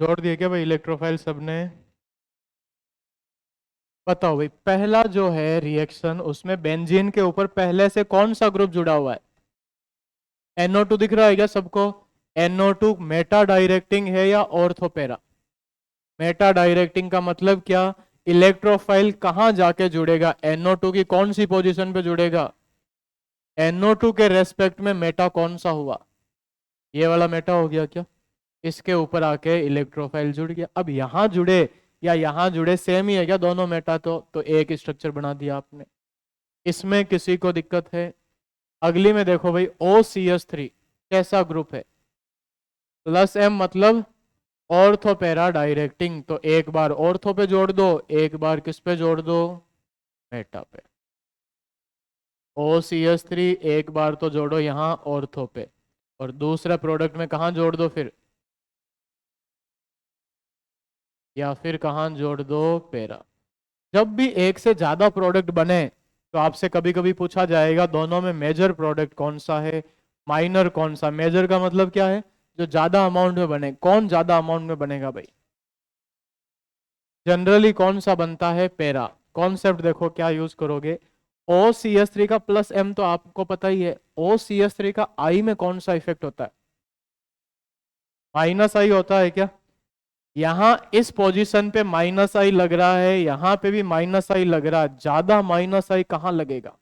A: जोड़ दिए क्या भाई इलेक्ट्रोफाइल सबने। बताओ भाई पहला जो है रिएक्शन, उसमें बेंजीन के ऊपर पहले से कौन सा ग्रुप जुड़ा हुआ है, NO2 दिख रहा है क्या सबको। NO2 मेटा डायरेक्टिंग है या ऑर्थोपेरा। मेटा डायरेक्टिंग का मतलब क्या, इलेक्ट्रोफाइल कहां जाके जुड़ेगा, NO2 की कौन सी पोजीशन पे जुड़ेगा, NO2 के रेस्पेक्ट में मेटा कौन सा हुआ, ये वाला मेटा हो गया क्या। इसके ऊपर आके इलेक्ट्रोफाइल जुड़ गया। अब यहां जुड़े या यहां जुड़े सेम ही है क्या दोनों मेटा, तो एक स्ट्रक्चर बना दिया आपने। इसमें किसी को दिक्कत है। अगली में देखो भाई OCH3 कैसा ग्रुप है, +M मतलब ऑर्थो पैरा डायरेक्टिंग, तो एक बार ऑर्थो पे जोड़ दो, एक बार किस पे जोड़ दो, मेटा पे। OCH3 एक बार तो जोड़ो यहाँ ऑर्थो पे, और दूसरा प्रोडक्ट में कहाँ जोड़ दो फिर, या फिर कहाँ जोड़ दो, पैरा। जब भी एक से ज्यादा प्रोडक्ट बने तो आपसे कभी कभी पूछा जाएगा दोनों में मेजर प्रोडक्ट कौन सा है, माइनर कौन सा। मेजर का मतलब क्या है, जो ज्यादा अमाउंट में बने। कौन ज्यादा अमाउंट में बनेगा भाई, जनरली कौन सा बनता है, पैरा। कॉन्सेप्ट देखो क्या यूज करोगे, OCH3 का +M तो आपको पता ही है। OCH3 का I में कौन सा इफेक्ट होता है, -I होता है क्या। यहां इस पोजीशन पे -I लग रहा है, यहां पे भी -I लग रहा है। ज्यादा -I कहां लगेगा,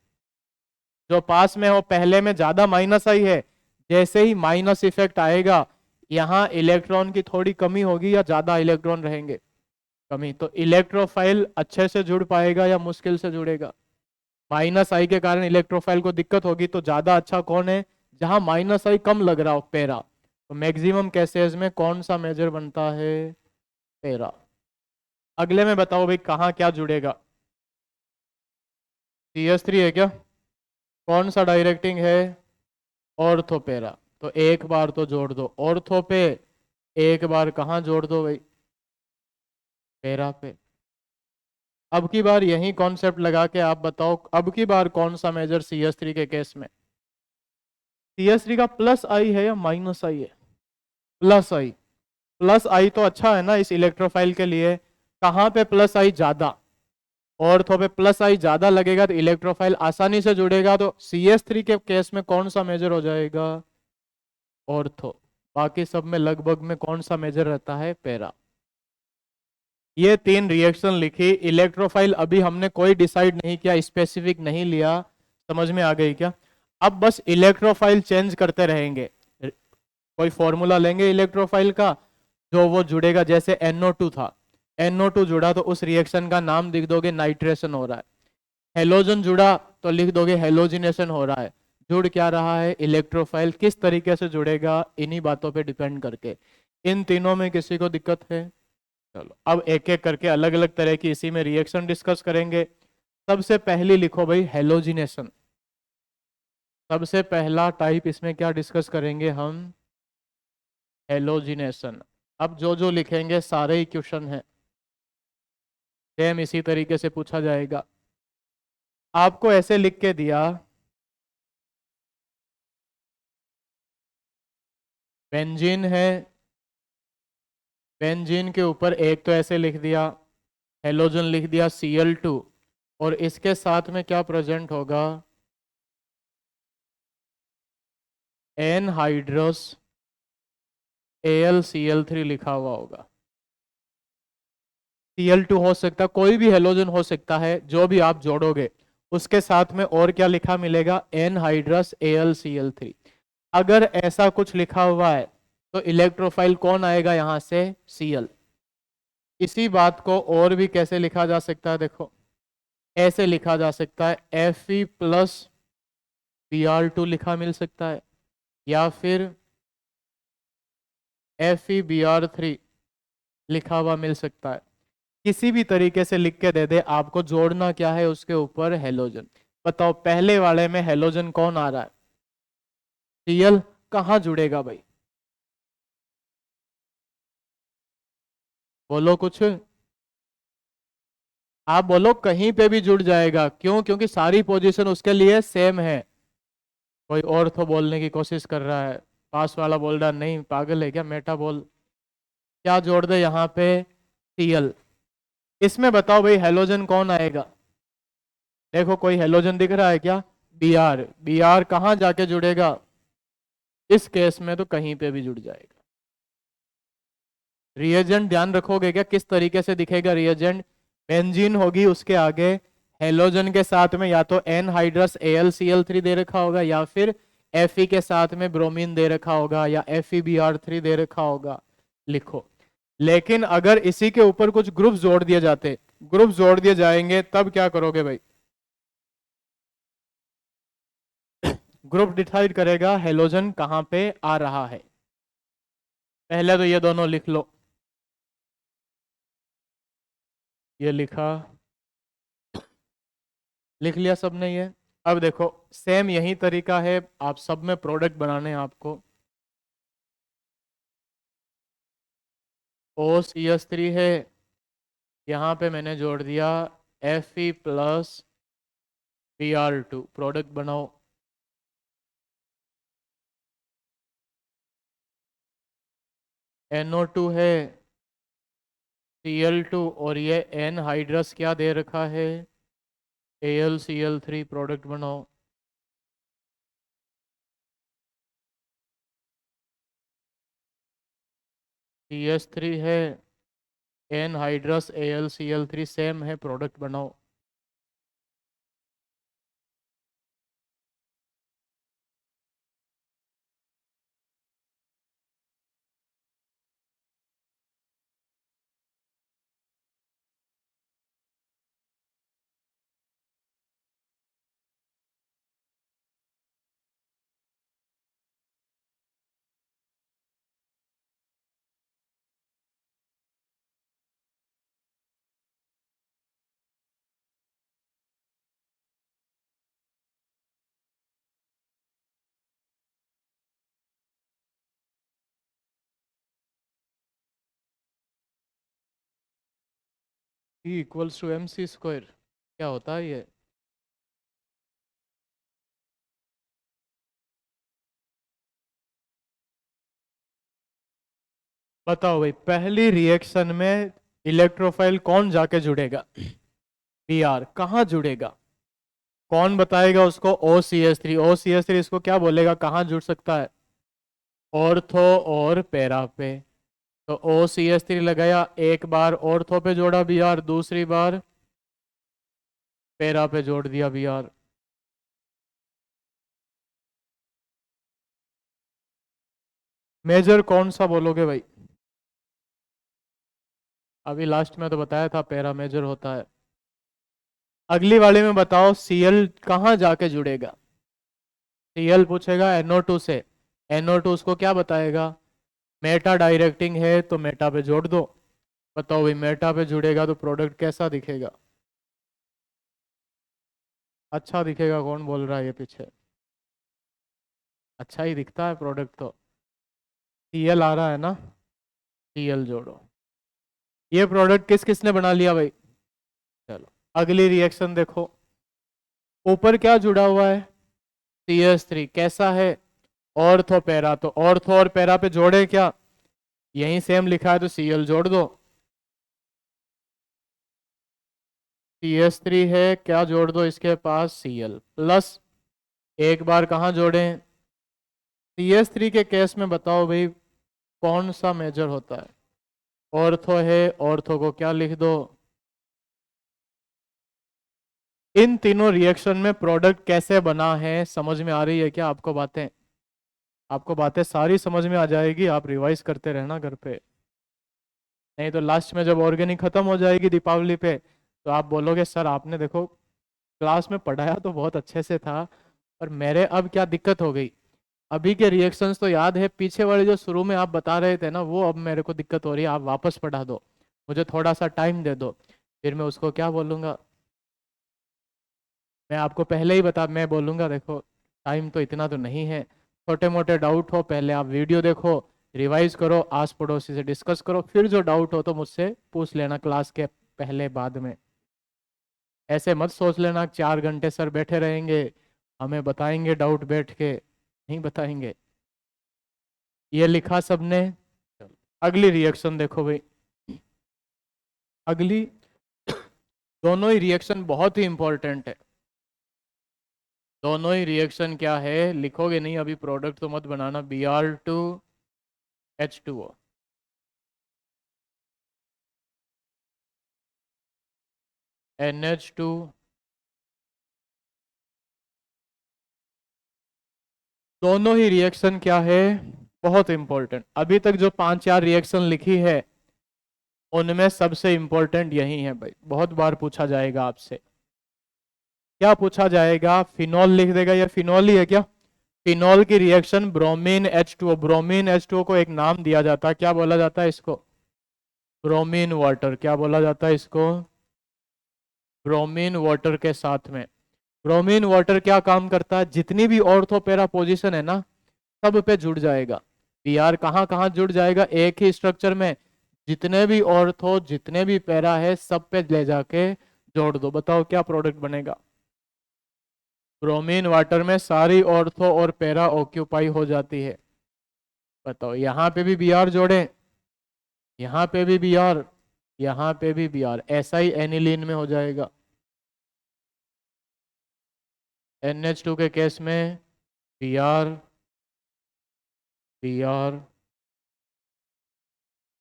A: जो पास में हो पहले में ज्यादा -I है। जैसे ही माइनस इफेक्ट आएगा, यहां इलेक्ट्रॉन की थोड़ी कमी होगी या ज्यादा इलेक्ट्रॉन रहेंगे, कमी। तो इलेक्ट्रोफाइल अच्छे से जुड़ पाएगा या मुश्किल से जुड़ेगा। -I के कारण इलेक्ट्रोफाइल को दिक्कत होगी, तो ज्यादा अच्छा कौन है, जहां -I कम लग रहा हो, पैरा। तो मैक्सिमम केसेस में कौन सा मेजर बनता है, पैरा। अगले में बताओ भाई कहाँ क्या जुड़ेगा, CH3 है क्या, कौन सा डायरेक्टिंग है, ऑर्थो पैरा। तो एक बार तो जोड़ दो ऑर्थो पे, एक बार कहाँ जोड़ दो भाई, पैरा पे। अब की बार यही कॉन्सेप्ट लगा के आप बताओ, अब की बार कौन सा मेजर CH3 के केस में, CH3 का +I है या -I है, +I। +I तो अच्छा है ना इस इलेक्ट्रोफाइल के लिए। कहाँ पे +I ज्यादा, ऑर्थो पे +I ज्यादा लगेगा तो इलेक्ट्रोफाइल आसानी से जुड़ेगा। तो CH3 के केस में कौन सा मेजर हो जाएगा, ऑर्थो। बाकी सब में लगभग में कौन सा मेजर रहता है, पैरा। ये 3 रिएक्शन लिखी। इलेक्ट्रोफाइल अभी हमने कोई डिसाइड नहीं किया, स्पेसिफिक नहीं लिया। समझ में आ गई क्या। अब बस इलेक्ट्रोफाइल चेंज करते रहेंगे। कोई फॉर्मूला लेंगे इलेक्ट्रोफाइल का, जो वो जुड़ेगा। जैसे NO2 था, NO2 जुड़ा तो उस रिएक्शन का नाम लिख दोगे, नाइट्रेशन हो रहा है। हेलोजन जुड़ा तो लिख दोगे हेलोजिनेशन हो रहा है। जुड़ क्या रहा है, इलेक्ट्रोफाइल। किस तरीके से जुड़ेगा, इन्हीं बातों पे डिपेंड करके। इन तीनों में किसी को दिक्कत है? चलो अब एक एक करके अलग अलग तरह की इसी में रिएक्शन डिस्कस करेंगे। सबसे पहली लिखो भाई, हेलोजिनेशन। सबसे पहला टाइप इसमें क्या डिस्कस करेंगे हम, हेलोजिनेशन। अब जो जो लिखेंगे सारे ही क्वेश्चन है, सेम इसी तरीके से पूछा जाएगा। आपको ऐसे लिख के दिया, बेंजीन है, बेंजीन के ऊपर एक तो ऐसे लिख दिया, हेलोजन लिख दिया Cl2, और इसके साथ में क्या प्रेजेंट होगा, एनहाइड्रस AlCl3 लिखा हुआ होगा। Cl2 हो सकता है, कोई भी हेलोजन हो सकता है, जो भी आप जोड़ोगे उसके साथ में और क्या लिखा मिलेगा, एनहाइड्रस AlCl3। अगर ऐसा कुछ लिखा हुआ है तो इलेक्ट्रोफाइल कौन आएगा यहाँ से, Cl। इसी बात को और भी कैसे लिखा जा सकता है, देखो ऐसे लिखा जा सकता है, Fe प्लस Br2 लिखा मिल सकता है, या फिर FeBr3 लिखा हुआ मिल सकता है। किसी भी तरीके से लिख के दे दे, आपको जोड़ना क्या है उसके ऊपर, हेलोजन। बताओ पहले वाले में हेलोजन कौन आ रहा है, Cl। कहाँ जुड़ेगा भाई, बोलो कुछ, आप बोलो। कहीं पे भी जुड़ जाएगा, क्यों, क्योंकि सारी पोजीशन उसके लिए सेम है। कोई और तो बोलने की कोशिश कर रहा है, पास वाला बोल रहा नहीं, पागल है क्या, मेटा बोल। क्या जोड़ दे यहाँ पे, Cl। इसमें बताओ भाई हेलोजन कौन आएगा, देखो कोई हेलोजन दिख रहा है क्या, Br। Br कहाँ जाके जुड़ेगा, इस केस में तो कहीं पे भी जुड़ जाएगा। रिएजेंट ध्यान रखोगे क्या, किस तरीके से दिखेगा रिएजेंट, बेंजीन होगी उसके आगे, हेलोजन के साथ में या तो एनहाइड्रस AlCl3 दे रखा होगा, या फिर Fe के साथ में ब्रोमीन दे रखा होगा, या FeBr3 दे रखा होगा, लिखो। लेकिन अगर इसी के ऊपर कुछ ग्रुप जोड़ दिए जाते, ग्रुप जोड़ दिए जाएंगे, तब क्या करोगे भाई, ग्रुप डिसाइड करेगा हेलोजन कहां पे आ रहा है। पहले तो ये दोनों लिख लो, ये लिखा, लिख लिया सबने ये। अब देखो सेम यही तरीका है, आप सब में प्रोडक्ट बनाने हैं आपको। OCH3 है, यहाँ पे मैंने जोड़ दिया Fe प्लस Br2, प्रोडक्ट बनाओ। NO2 है, Cl2, और ये एनहाइड्रस क्या दे रखा है, AlCl3, प्रोडक्ट बनाओ। CH3 है, एनहाइड्रस AlCl3 सेम है, प्रोडक्ट बनाओ। E = mc², क्या होता है ये, बताओ भाई। पहली रिएक्शन में इलेक्ट्रोफाइल कौन जाके जुड़ेगा, Br। कहाँ जुड़ेगा, कौन बताएगा उसको, OCH3। OCH3 इसको क्या बोलेगा, कहाँ जुड़ सकता है, ऑर्थो और पैरा पे। तो OCH3 लगाया, एक बार ऑर्थो पे जोड़ा Br, दूसरी बार पैरा पे जोड़ दिया Br। मेजर कौन सा बोलोगे भाई, अभी लास्ट में तो बताया था पैरा मेजर होता है। अगली वाले में बताओ Cl कहाँ जाके जुड़ेगा। Cl पूछेगा NO2 से, NO2 उसको क्या बताएगा, मेटा डायरेक्टिंग है तो मेटा पे जोड़ दो। बताओ भाई मेटा पे जुड़ेगा तो प्रोडक्ट कैसा दिखेगा। अच्छा दिखेगा, कौन बोल रहा है ये पीछे, अच्छा ही दिखता है प्रोडक्ट तो। Cl आ रहा है ना, Cl जोड़ो। ये प्रोडक्ट किस किसने बना लिया भाई। चलो अगली रिएक्शन देखो, ऊपर क्या जुड़ा हुआ है, CH3 कैसा है, ऑर्थो पैरा, तो ऑर्थो और पैरा पे जोड़े क्या, यही सेम लिखा है तो Cl जोड़ दो। CH3 है, क्या जोड़ दो इसके पास, Cl प्लस, एक बार कहाँ जोड़ें, CH3 के केस में बताओ भाई कौन सा मेजर होता है, ऑर्थो है, ऑर्थो को क्या लिख दो। इन तीनों रिएक्शन में प्रोडक्ट कैसे बना है, समझ में आ रही है क्या आपको बातें, आपको बातें सारी समझ में आ जाएगी, आप रिवाइज करते रहना घर पे, नहीं तो लास्ट में जब ऑर्गेनिक खत्म हो जाएगी दीपावली पे तो आप बोलोगे सर आपने देखो क्लास में पढ़ाया तो बहुत अच्छे से था, पर मेरे अब क्या दिक्कत हो गई, अभी के रिएक्शंस तो याद है, पीछे वाले जो शुरू में आप बता रहे थे ना वो अब मेरे को दिक्कत हो रही है, आप वापस पढ़ा दो, मुझे थोड़ा सा टाइम दे दो। फिर मैं उसको क्या बोलूँगा, मैं आपको पहले ही बता, मैं बोलूँगा देखो टाइम तो इतना तो नहीं है, छोटे मोटे डाउट हो पहले आप वीडियो देखो, रिवाइज करो, आस पड़ोसी से डिस्कस करो, फिर जो डाउट हो तो मुझसे पूछ लेना क्लास के पहले बाद में। ऐसे मत सोच लेना 4 घंटे सर बैठे रहेंगे हमें बताएंगे डाउट बैठ के, नहीं बताएंगे। ये लिखा सबने, चलो अगली रिएक्शन देखो भाई, अगली दोनों ही रिएक्शन बहुत ही इंपॉर्टेंट है, दोनों ही रिएक्शन क्या है लिखोगे नहीं अभी, प्रोडक्ट तो मत बनाना, Br2H2O, NH2, दोनों ही रिएक्शन क्या है, बहुत इंपॉर्टेंट। अभी तक जो 5-4 रिएक्शन लिखी है उनमें सबसे इंपॉर्टेंट यही है भाई, बहुत बार पूछा जाएगा आपसे, क्या पूछा जाएगा, फिनॉल लिख देगा, या फिनॉल ही है क्या, फिनॉल की reaction bromine H2O, bromine H2O को एक नाम दिया जाता है, क्या बोला जाता है इसको, ब्रोमीन वाटर, क्या बोला जाता है इसको, ब्रोमीन वाटर के साथ में। ब्रोमीन वाटर क्या काम करता है, जितनी भी ऑर्थो पैरा पोजीशन है ना सब पे जुड़ जाएगा, Br कहाँ कहाँ जुड़ जाएगा, एक ही स्ट्रक्चर में जितने भी ऑर्थो जितने भी पैरा है सब पे ले जाके जोड़ दो, बताओ क्या प्रोडक्ट बनेगा, ब्रोमीन वाटर में सारी ऑर्थो और पैरा ऑक्यूपाई हो जाती है। बताओ यहाँ पे भी Br जोड़ें, यहाँ पे भी Br, यहाँ पे भी Br, ऐसा ही एनिलीन में हो जाएगा, NH2 के केस में Br, Br,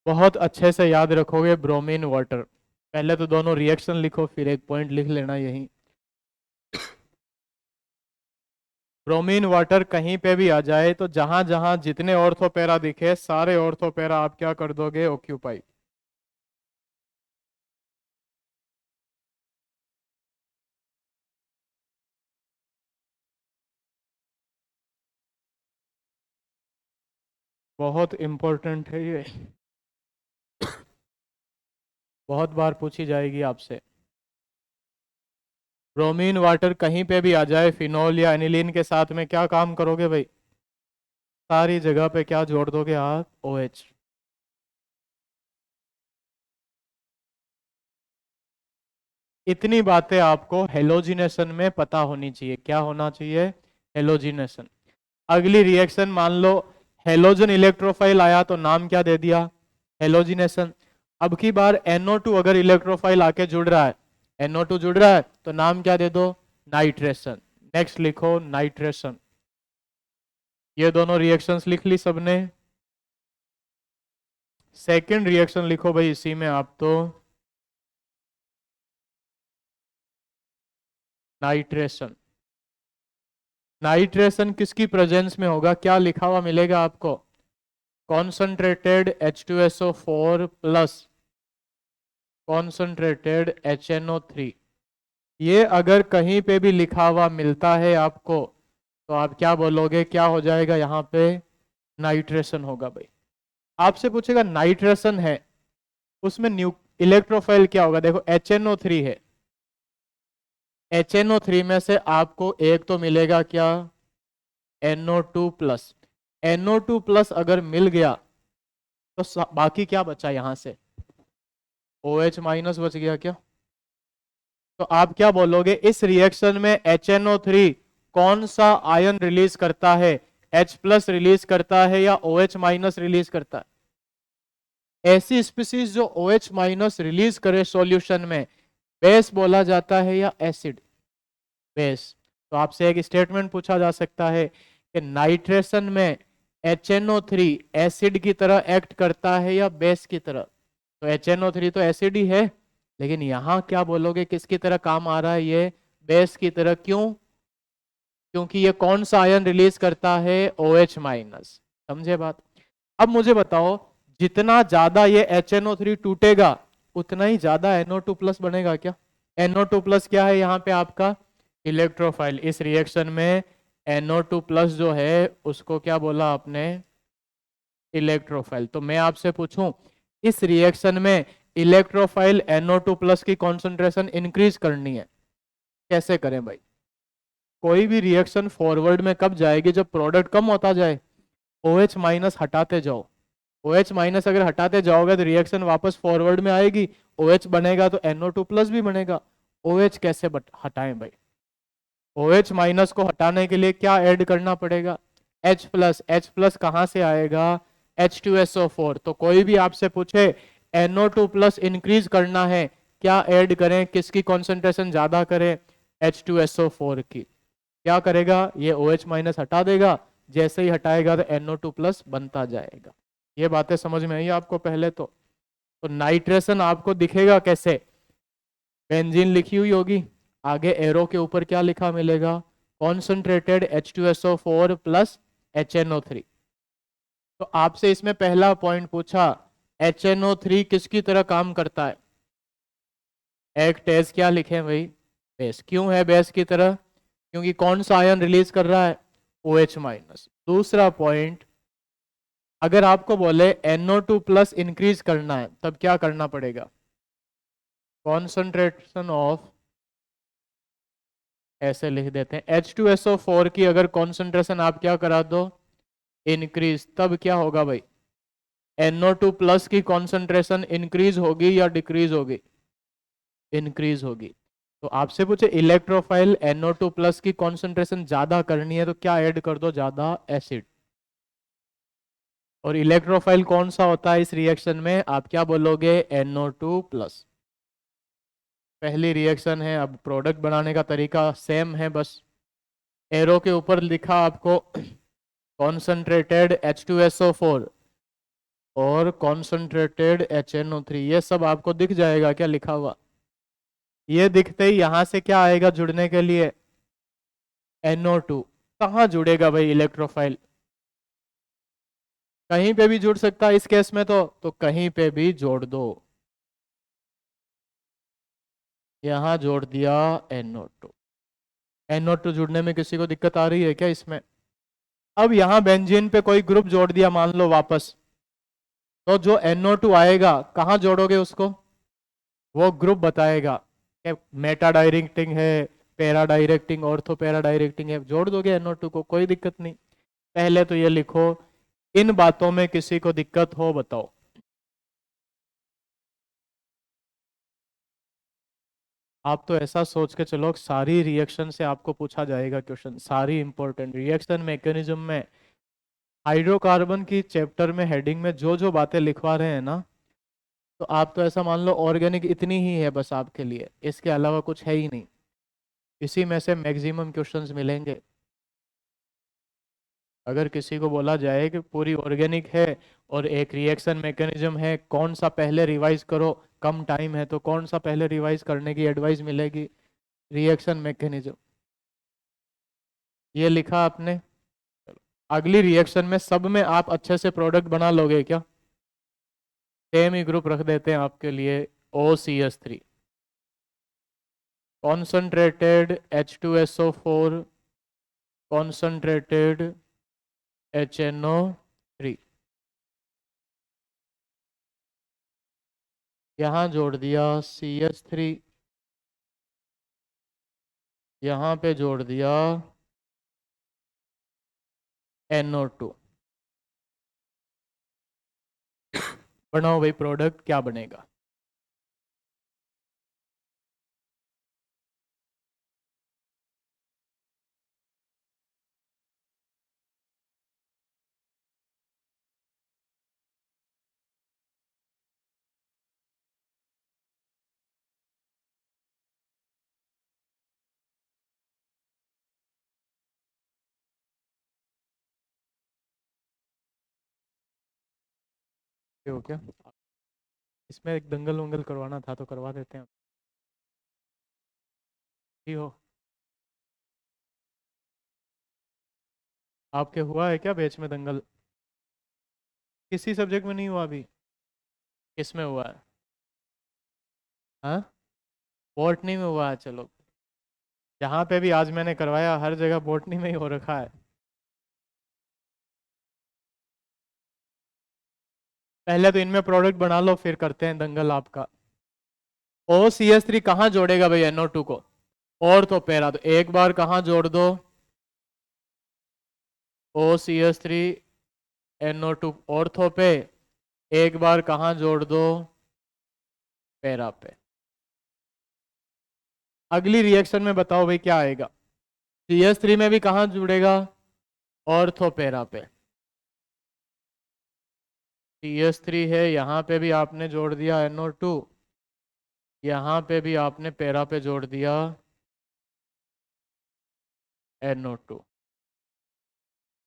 A: बहुत अच्छे से याद रखोगे ब्रोमीन वाटर, पहले तो दोनों रिएक्शन लिखो फिर एक पॉइंट लिख लेना यहीं, ब्रोमीन वाटर कहीं पे भी आ जाए तो जहां जहां जितने ऑर्थोपेरा दिखे सारे ऑर्थोपेरा आप क्या कर दोगे, ऑक्यूपाई। बहुत इंपॉर्टेंट है ये, बहुत बार पूछी जाएगी आपसे, ब्रोमीन वाटर कहीं पे भी आ जाए फिनॉल या एनिलीन के साथ में क्या काम करोगे भाई, सारी जगह पे क्या जोड़ दोगे आप, OH। इतनी बातें आपको हेलोजिनेशन में पता होनी चाहिए, क्या होना चाहिए, हेलोजिनेशन। अगली रिएक्शन मान लो हेलोजन इलेक्ट्रोफाइल आया तो नाम क्या दे दिया, हेलोजिनेशन। अब की बार NO2 अगर इलेक्ट्रोफाइल आके जुड़ रहा है, NO2 जुड़ रहा है तो नाम क्या दे दो, नाइट्रेशन, नेक्स्ट लिखो नाइट्रेशन। ये दोनों रिएक्शंस लिख ली सबने, सेकंड रिएक्शन लिखो भाई इसी में आप तो, नाइट्रेशन। नाइट्रेशन किसकी प्रेजेंस में होगा, क्या लिखा हुआ मिलेगा आपको, concentrated H2SO4 plus concentrated HNO3। ये अगर कहीं पे भी लिखा हुआ मिलता है आपको तो आप क्या बोलोगे, क्या हो जाएगा यहाँ पे? नाइट्रेशन होगा भाई। आपसे पूछेगा नाइट्रेशन है, उसमें न्यू इलेक्ट्रोफाइल क्या होगा? देखो HNO3 है, HNO3 में से आपको एक तो मिलेगा क्या? NO2 plus. NO2 प्लस अगर मिल गया तो बाकी क्या बचा यहां से? OH माइनस बच गया क्या? तो आप क्या बोलोगे इस रिएक्शन में HNO3 कौन सा आयन रिलीज करता है? H प्लस रिलीज करता है या OH माइनस रिलीज करता है? ऐसी स्पीसीज जो OH माइनस रिलीज करे सॉल्यूशन में, बेस बोला जाता है या एसिड? बेस। तो आपसे एक स्टेटमेंट पूछा जा सकता है कि नाइट्रेशन में HNO3 एसिड की तरह एक्ट करता है या बेस की तरह? तो HNO3 तो एसिड ही है, लेकिन यहां क्या बोलोगे किसकी तरह काम आ रहा है? ये बेस की तरह। क्यों? क्योंकि ये कौन सा आयन रिलीज करता है? OH minus. समझे बात? अब मुझे बताओ, जितना ज्यादा ये HNO3 टूटेगा उतना ही ज्यादा NO2 प्लस बनेगा क्या? NO2 प्लस क्या है यहाँ पे आपका? इलेक्ट्रोफाइल। इस रिएक्शन में NO2 प्लस जो है उसको क्या बोला आपने? इलेक्ट्रोफाइल। तो मैं आपसे पूछूं, इस रिएक्शन में इलेक्ट्रोफाइल NO2 प्लस की कॉन्सेंट्रेशन इंक्रीज करनी है, कैसे करें भाई? कोई भी रिएक्शन फॉरवर्ड में कब जाएगी? जब प्रोडक्ट कम होता जाए। OH माइनस हटाते जाओ। OH माइनस अगर हटाते जाओगे तो रिएक्शन वापस फॉरवर्ड में आएगी, OH बनेगा तो NO2 प्लस भी बनेगा। OH कैसे हटाएं भाई? OH माइनस को हटाने के लिए क्या ऐड करना पड़ेगा? H plus. H प्लस कहाँ से आएगा? H2SO4। तो कोई भी आपसे पूछे NO2 प्लस इंक्रीज करना है, क्या ऐड करें? किसकी कॉन्सेंट्रेशन ज्यादा करें? H2SO4 की। क्या करेगा? ये OH माइनस हटा देगा, जैसे ही हटाएगा तो NO2 प्लस बनता जाएगा। ये बातें समझ में आई आपको? पहले तो नाइट्रेशन आपको दिखेगा कैसे? बेंजीन लिखी हुई होगी, आगे एरो के ऊपर क्या लिखा मिलेगा? Concentrated H2SO4 plus HNO3। तो आपसे इसमें पहला पॉइंट पूछा, HNO3 किसकी तरह काम करता है? एक टेस्ट क्या लिखे भाई? बेस। क्यों है बेस की तरह? क्योंकि कौन सा आयन रिलीज कर रहा है? OH minus. दूसरा पॉइंट, अगर आपको बोले NO2 प्लस इंक्रीज करना है तब क्या करना पड़ेगा? कॉन्सेंट्रेशन ऑफ, ऐसे लिख देते हैं, H2SO4 की अगर कॉन्सेंट्रेशन आप क्या करा दो? इंक्रीज। तब क्या होगा भाई? NO2 प्लस की कॉन्सेंट्रेशन इंक्रीज होगी या डिक्रीज होगी? इंक्रीज होगी। तो आपसे पूछे इलेक्ट्रोफाइल NO2 प्लस की कॉन्सेंट्रेशन ज्यादा करनी है तो क्या ऐड कर दो? ज्यादा एसिड। और इलेक्ट्रोफाइल कौन सा होता है इस रिएक्शन में? आप क्या बोलोगे? NO2 plus. पहली रिएक्शन है, अब प्रोडक्ट बनाने का तरीका सेम है, बस एरो के ऊपर लिखा आपको कॉन्सेंट्रेटेड H2SO4 और कॉन्सेंट्रेटेड HNO3, ये सब आपको दिख जाएगा क्या लिखा हुआ? ये दिखते ही यहां से क्या आएगा जुड़ने के लिए? NO2। कहाँ जुड़ेगा भाई इलेक्ट्रोफाइल? कहीं पे भी जुड़ सकता है इस केस में, तो कहीं पे भी जोड़ दो। यहां जोड़ दिया NO2। NO2 जुड़ने में किसी को दिक्कत आ रही है क्या इसमें? अब यहां बेंजीन पे कोई ग्रुप जोड़ दिया मान लो वापस, तो जो NO2 आएगा कहाँ जोड़ोगे उसको? वो ग्रुप बताएगा कि मेटा डायरेक्टिंग है, para directing, ortho para directing है, जोड़ दोगे NO2 को, कोई दिक्कत नहीं। पहले तो ये लिखो, इन बातों में किसी को दिक्कत हो बताओ। आप तो ऐसा सोच के चलो सारी रिएक्शन से आपको पूछा जाएगा क्वेश्चन, सारी इंपॉर्टेंट रिएक्शन मैकेनिज्म में, हाइड्रोकार्बन की चैप्टर में हेडिंग में जो जो बातें लिखवा रहे हैं ना, तो आप तो ऐसा मान लो ऑर्गेनिक इतनी ही है बस आपके लिए, इसके अलावा कुछ है ही नहीं। इसी में से मैक्सिमम क्वेश्चंस मिलेंगे। अगर किसी को बोला जाए कि पूरी ऑर्गेनिक है और एक रिएक्शन मैकेनिज्म है, कौन सा पहले रिवाइज करो, कम टाइम है तो कौन सा पहले रिवाइज करने की एडवाइस मिलेगी? Reaction mechanism. ये लिखा आपने। अगली रिएक्शन में सब में आप अच्छे से प्रोडक्ट बना लोगे क्या? सेम ही ग्रुप रख देते हैं आपके लिए, OCH3, concentrated H2SO4, concentrated HNO3, यहाँ जोड़ दिया CH3, यहाँ पे जोड़ दिया NO2। बनाओ भाई प्रोडक्ट क्या बनेगा। ये हो क्या, इसमें एक दंगल वंगल करवाना था तो करवा देते हैं। ही हो, आपके हुआ है क्या बैच में दंगल? किसी सब्जेक्ट में नहीं हुआ अभी? किस में हुआ है? हाँ, बॉटनी में हुआ है। चलो, जहाँ पे भी आज मैंने करवाया हर जगह बॉटनी में ही हो रखा है। पहले तो इनमें प्रोडक्ट बना लो फिर करते हैं दंगल आपका। OCH3 कहाँ जोड़ेगा भाई NO2 को? और तो पैरा, तो एक बार कहाँ जोड़ दो OCH3 NO2 ऑर्थो पे, एक बार कहाँ जोड़ दो पैरा पे। अगली रिएक्शन में बताओ भाई क्या आएगा। CH3 में भी कहाँ जुड़ेगा? ऑर्थो पैरा पे। CH3 है, यहाँ पे भी आपने जोड़ दिया NO2, यहाँ पे भी आपने पैरा पे जोड़ दिया NO2।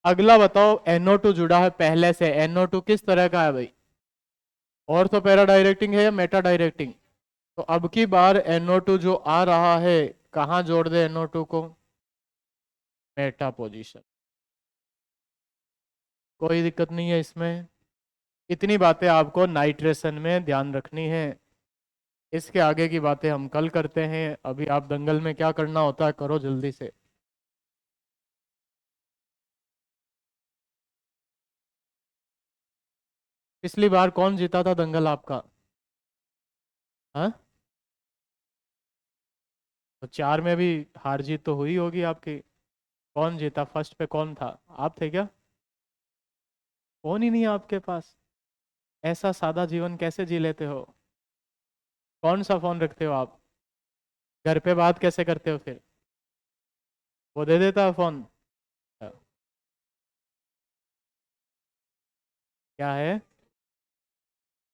A: अगला बताओ, NO2 जुड़ा है पहले से, NO2 किस तरह का है भाई? ऑर्थो पैरा डायरेक्टिंग है या मेटा डायरेक्टिंग? तो अब की बार NO2 जो आ रहा है, कहाँ जोड़ दे NO2 को? Meta position. कोई दिक्कत नहीं है इसमें। इतनी बातें आपको नाइट्रेशन में ध्यान रखनी है। इसके आगे की बातें हम कल करते हैं। अभी आप दंगल में क्या करना होता है करो जल्दी से। पिछली बार कौन जीता था दंगल आपका? हाँ, तो 4 में भी हार जीत तो हुई होगी आपकी। कौन जीता? फर्स्ट पे कौन था? आप थे क्या? फोन ही नहीं है आपके पास? ऐसा सादा जीवन कैसे जी लेते हो? कौन सा फोन रखते हो आप? घर पे बात कैसे करते हो फिर? वो दे देता है फोन? क्या है?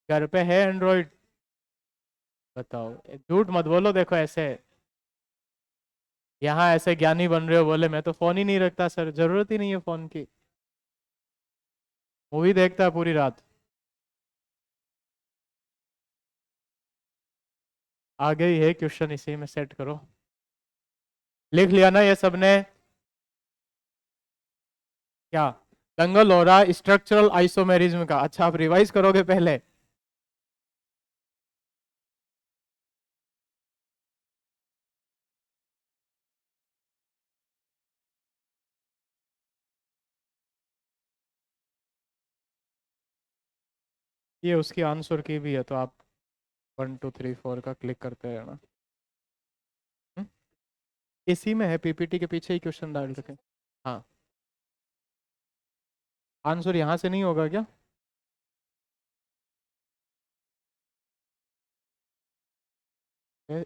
A: घर पे है एंड्रॉइड? बताओ, झूठ मत बोलो। देखो ऐसे यहाँ ऐसे ज्ञानी बन रहे हो, बोले मैं तो फोन ही नहीं रखता सर, जरूरत ही नहीं है फोन की। मूवी देखता है पूरी रात। आ गई है क्वेश्चन, इसी में सेट करो। लिख लिया ना ये सबने? क्या दंगल हो रहा है स्ट्रक्चरल आइसोमेरिज्म का? अच्छा, आप रिवाइज करोगे पहले। ये उसकी आंसर की भी है, तो आप 1 2 3 4 का क्लिक करते रहना। हम्म? इसी में है, PPT के पीछे ही क्वेश्चन डाल रखे। हाँ, आंसर यहाँ से नहीं होगा क्या? ए,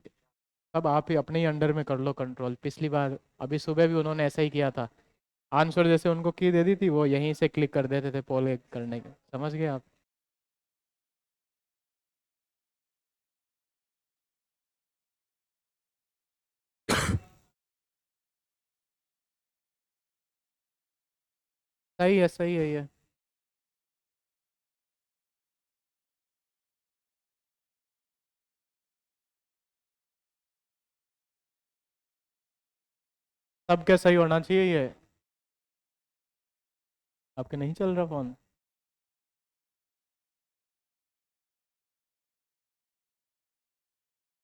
A: अब आप ही अपने ही अंडर में कर लो कंट्रोल। पिछली बार अभी सुबह भी उन्होंने ऐसा ही किया था। आंसर जैसे उनको की दे दी थी, वो यहीं से क्लिक कर देते थे पोल करने के। समझ गए आप? सही है, सही है ये। सबके सही होना चाहिए ये। आपके नहीं चल रहा फोन?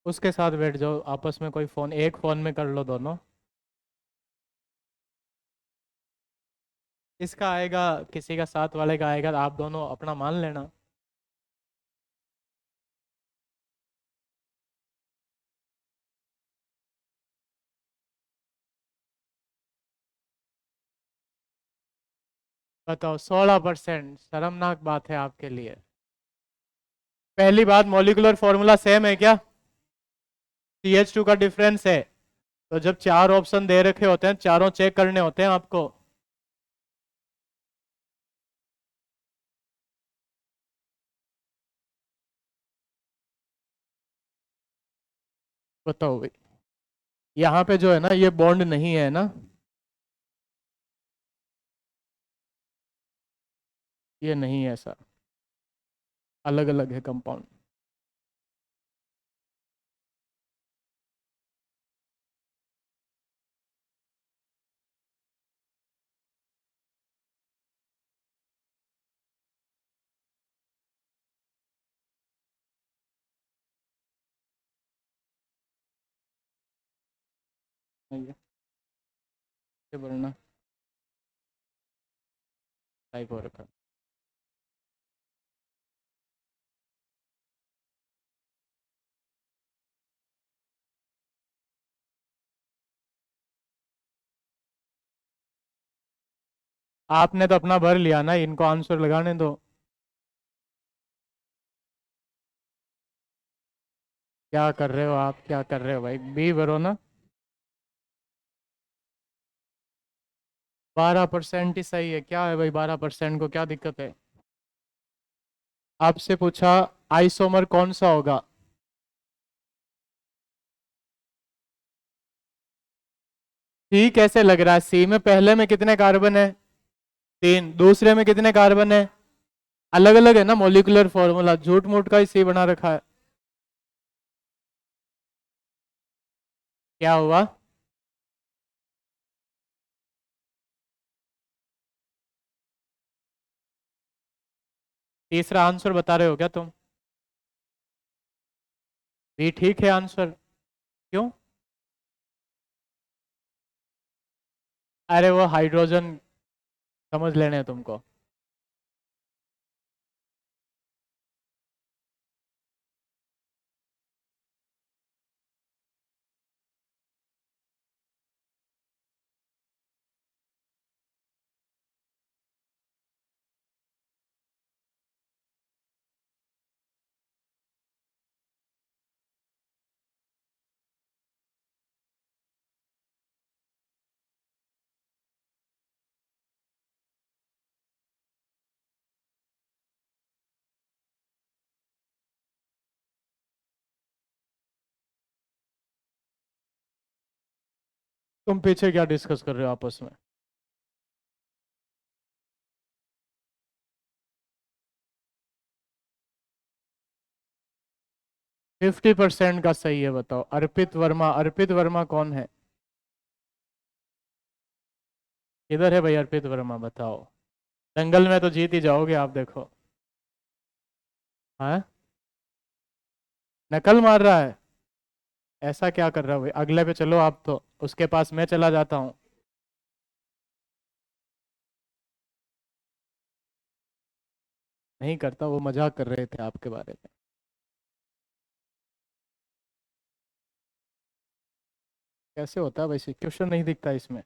A: उसके साथ बैठ जाओ आपस में, कोई फोन, एक फोन में कर लो दोनों। इसका आएगा, किसी का साथ वाले का आएगा, आप दोनों अपना मान लेना। बताओ, 16%, शर्मनाक बात है आपके लिए। पहली बात, मॉलिक्यूलर फॉर्मूला सेम है क्या? CH2 का डिफरेंस है। तो जब चार ऑप्शन दे रखे होते हैं, चारों चेक करने होते हैं आपको। बताओ भाई, यहाँ पे जो है ना, ये बॉन्ड नहीं है ना, ये नहीं है ऐसा, अलग अलग है कंपाउंड। ये बोलना टाइप हो रखा। आपने तो अपना भर लिया ना, इनको आंसर लगाने दो। क्या कर रहे हो आप, क्या कर रहे हो भाई, बी भरो ना। 12% ही सही है, क्या है भाई, 12% को क्या दिक्कत है? आपसे पूछा आइसोमर कौन सा होगा। सी कैसे लग रहा है? सी में पहले में कितने कार्बन है? 3। दूसरे में कितने कार्बन है? अलग अलग है ना मॉलिक्यूलर फॉर्मूला, झूठ मूठ का ही सी बना रखा है। क्या हुआ? तीसरा आंसर बता रहे हो क्या तुम? भी ठीक है आंसर। क्यों? अरे वो हाइड्रोजन समझ लेने हैं तुमको। तुम पीछे क्या डिस्कस कर रहे हो आपस में? 50% का सही है, बताओ। अर्पित वर्मा, अर्पित वर्मा कौन है? किधर है भाई अर्पित वर्मा, बताओ। दंगल में तो जीत ही जाओगे आप, देखो। हाँ, नकल मार रहा है। ऐसा क्या कर रहा है भाई, अगले पे चलो आप तो, उसके पास मैं चला जाता हूँ। नहीं करता, वो मजाक कर रहे थे आपके बारे में। कैसे होता है वैसे, क्वेश्चन नहीं दिखता इसमें।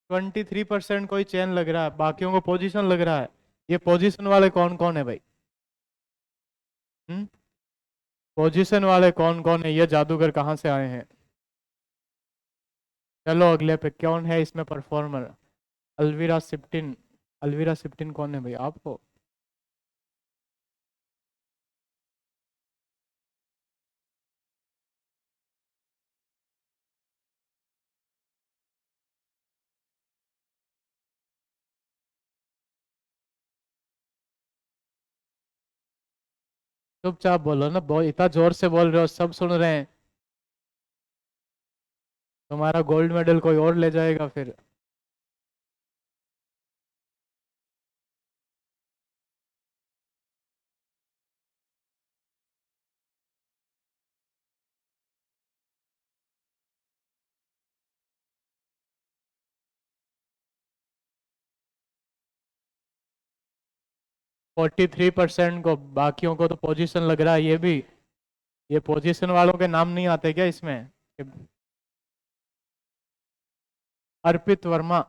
A: ट्वेंटी 3% कोई चेन लग रहा है, बाकियों को पोजीशन लग रहा है। ये पोजीशन वाले कौन कौन है भाई? हम्म, पोजीशन वाले कौन कौन है, ये जादूगर कहाँ से आए हैं? चलो अगले पे, कौन है इसमें परफॉर्मर? अल्वीरा सिप्टिन। अल्वीरा सिप्टिन कौन है भाई आपको? चुपचाप बोलो ना, बहुत इतना जोर से बोल रहे हो, सब सुन रहे हैं। तुम्हारा गोल्ड मेडल कोई और ले जाएगा फिर। 43% को, बाकियों को तो पोजीशन लग रहा है ये भी। ये पोजीशन वालों के नाम नहीं आते क्या इसमें? अर्पित वर्मा।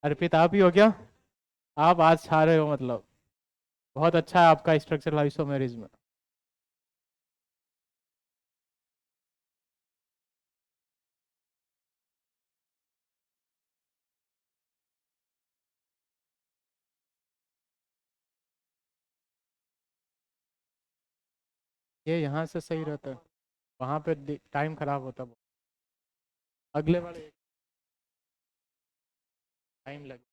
A: अर्पित आप ही हो क्या? आप आज छा रहे हो मतलब। बहुत अच्छा है आपका स्ट्रक्चरल आइसोमेरिज्म। ये यहाँ से सही रहता है, वहां पे टाइम खराब होता है। अगले वाले टाइम लगे।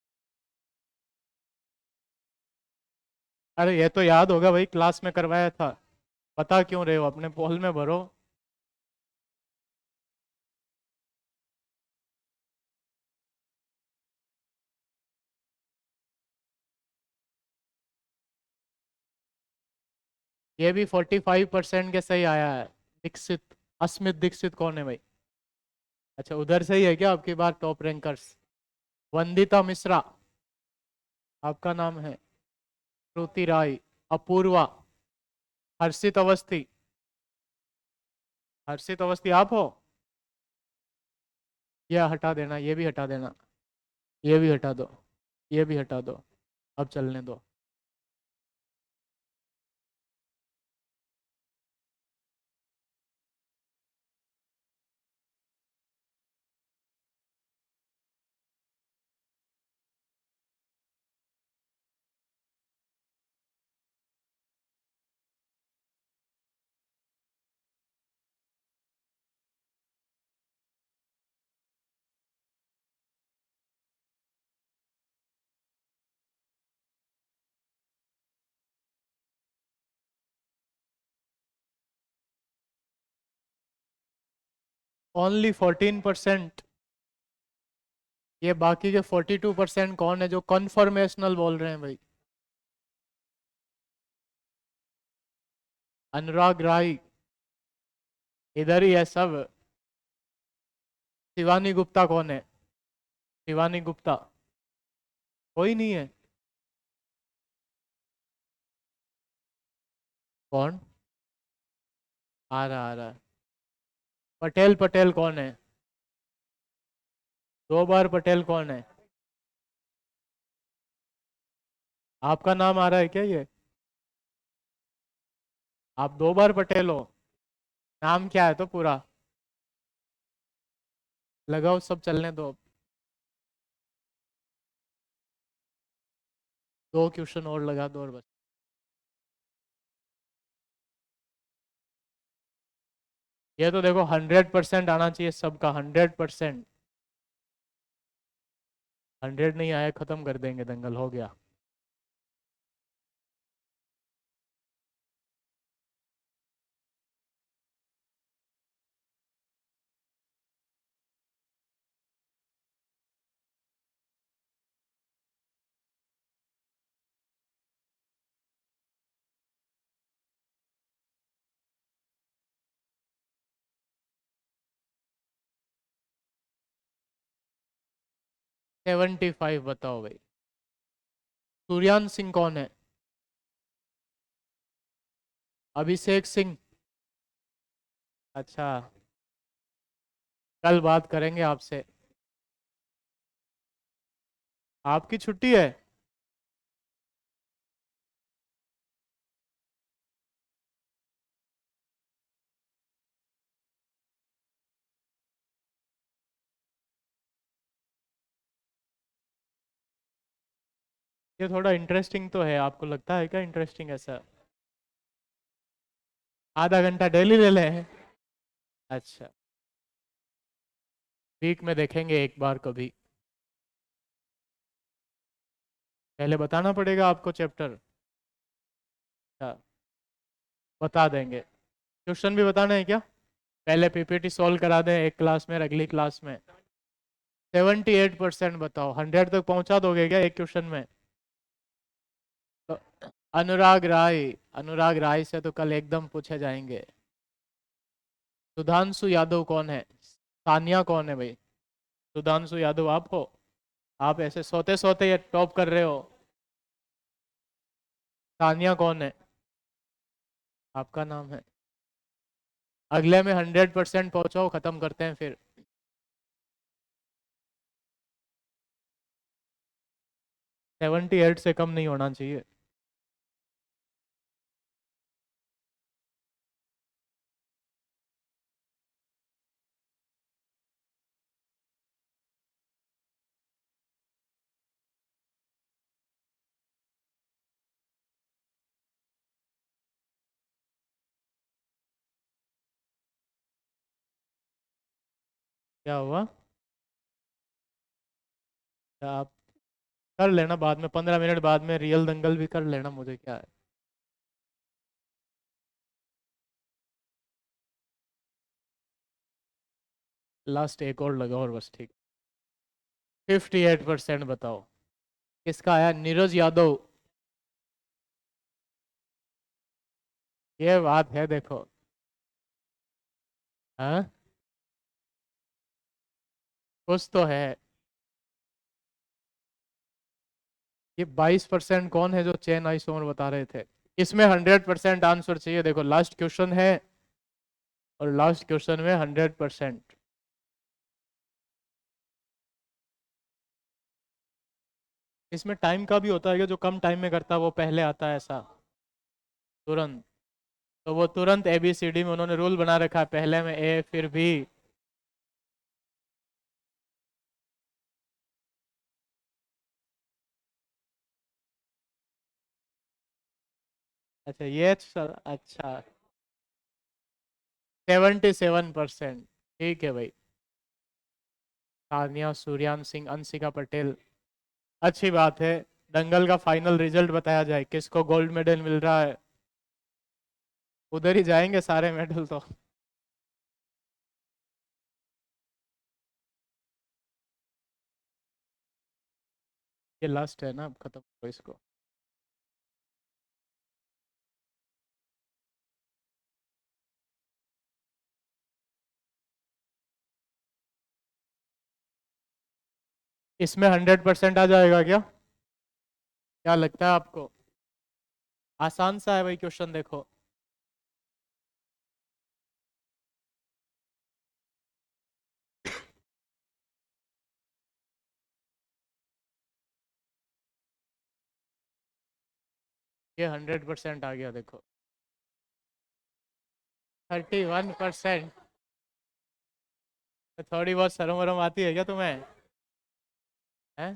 A: अरे ये तो याद होगा भाई, क्लास में करवाया था। बता क्यों रहे हो, अपने पोल में भरो। ये भी 45% के सही आया है। दीक्षित। अस्मित दीक्षित कौन है भाई? अच्छा उधर से ही है क्या आपकी बार टॉप रैंकर्स? वंदिता मिश्रा आपका नाम है। श्रुति राय। अपूर्वा। हर्षित अवस्थी। हर्षित अवस्थी आप हो? ये हटा देना, ये भी हटा देना। ये भी हटा दो। ये भी हटा दो। अब चलने दो। 14%। ये बाकी के 42% कौन है जो कन्फर्मेशनल बोल रहे हैं भाई? अनुराग राय। इधर ही है सब। शिवानी गुप्ता कौन है? शिवानी गुप्ता। कोई नहीं है। कौन? आ रहा आ रहा। पटेल, पटेल कौन है? 2 बार पटेल कौन है? आपका नाम आ रहा है क्या ये? आप 2 बार पटेल हो? नाम क्या है तो पूरा? लगाओ, सब चलने दो। 2 क्वेश्चन और लगा दो और बस। ये तो देखो 100% आना चाहिए सबका, 100%। 100 नहीं आया, खत्म कर देंगे, दंगल हो गया। ₹75 बताओ भाई। सूर्यान सिंह कौन है? अभिषेक सिंह। अच्छा, कल बात करेंगे आपसे। आपकी छुट्टी है? ये थोड़ा इंटरेस्टिंग तो है, आपको लगता है क्या इंटरेस्टिंग ऐसा? आधा घंटा डेली ले लें? अच्छा, वीक में देखेंगे एक बार कभी। पहले बताना पड़ेगा आपको चैप्टर? अच्छा, बता देंगे। क्वेश्चन भी बताना है क्या? पहले पीपीटी सॉल्व करा दें एक क्लास में और अगली क्लास में। 78% बताओ, 100 तक पहुंचा दोगे क्या एक क्वेश्चन में? तो अनुराग राय से तो कल एकदम पूछे जाएंगे। सुधांशु यादव कौन है? सानिया कौन है भाई? सुधांशु यादव आप हो? आप ऐसे सोते सोते ये टॉप कर रहे हो। सानिया कौन है? आपका नाम है। अगले में 100% पहुंचाओ, खत्म करते हैं फिर। 78 से कम नहीं होना चाहिए। क्या हुआ? क्या आप कर लेना बाद में, 15 मिनट बाद में रियल दंगल भी कर लेना, मुझे क्या है। लास्ट एक और लगा और बस ठीक। 58% बताओ। किसका आया? नीरज यादव। ये बात है देखो। हाँ, कुछ तो है। ये 22% कौन है जो चेन आइसोमर बता रहे थे? इसमें 100% आंसर चाहिए, देखो लास्ट क्वेश्चन है और लास्ट क्वेश्चन में 100%। इसमें टाइम का भी होता है कि जो कम टाइम में करता है वो पहले आता है ऐसा, तुरंत। तो वो तुरंत ABCD में उन्होंने रूल बना रखा है, पहले में ए फिर बी। अच्छा अच्छा, 77%। ठीक है भाई। सानिया, सूर्यान सिंह, अंशिका पटेल। अच्छी बात है। दंगल का फाइनल रिजल्ट बताया जाए, किसको गोल्ड मेडल मिल रहा है? उधर ही जाएंगे सारे मेडल तो। ये लास्ट है ना, अब खत्म करो इसको। इसमें 100% आ जाएगा क्या? क्या लगता है आपको? आसान सा है भाई क्वेश्चन, देखो। ये 100% आ गया देखो। 31%। तो थोड़ी बहुत शर्म वरम आती है क्या तुम्हें? हैं?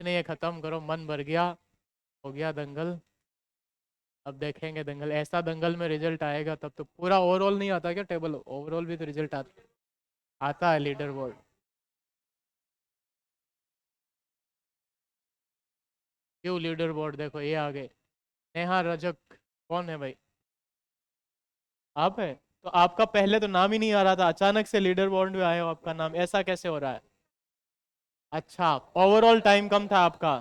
A: नहीं, ये खत्म करो, मन भर गया। हो गया दंगल। अब देखेंगे दंगल, ऐसा दंगल में रिजल्ट आएगा तब तो। पूरा ओवरऑल नहीं आता क्या टेबल? ओवरऑल भी तो रिजल्ट आता है, लीडर बोर्ड। क्यों लीडर बोर्ड? देखो ये आ गए। नेहा रजक कौन है भाई? आप है? तो आपका पहले तो नाम ही नहीं आ रहा था, अचानक से लीडर बोर्ड में आए हो आपका नाम, ऐसा कैसे हो रहा है? अच्छा, ओवरऑल टाइम कम था आपका।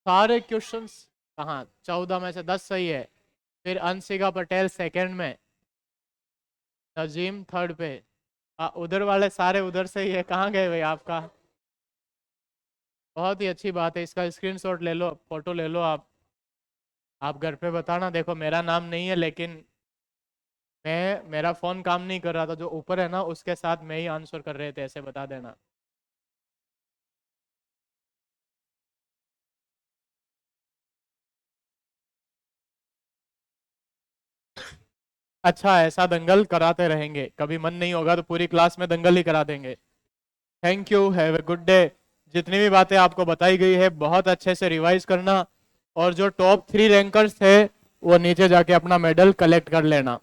A: सारे क्वेश्चंस कहाँ? 14 में से 10 सही है। फिर अंशिका पटेल सेकंड में, नजीम थर्ड पे। उधर वाले सारे उधर से ही है, कहाँ गए भाई आपका? बहुत ही अच्छी बात है, इसका स्क्रीनशॉट ले लो, फोटो ले लो आप घर पे बताना, देखो मेरा नाम नहीं है लेकिन मेरा फोन काम नहीं कर रहा था, जो ऊपर है ना उसके साथ मैं ही आंसर कर रहे थे, ऐसे बता देना। अच्छा, ऐसा दंगल कराते रहेंगे, कभी मन नहीं होगा तो पूरी क्लास में दंगल ही करा देंगे। Thank you, have a good day. जितनी भी बातें आपको बताई गई है बहुत अच्छे से रिवाइज करना, और जो टॉप 3 रैंकर्स थे वो नीचे जाके अपना मेडल कलेक्ट कर लेना।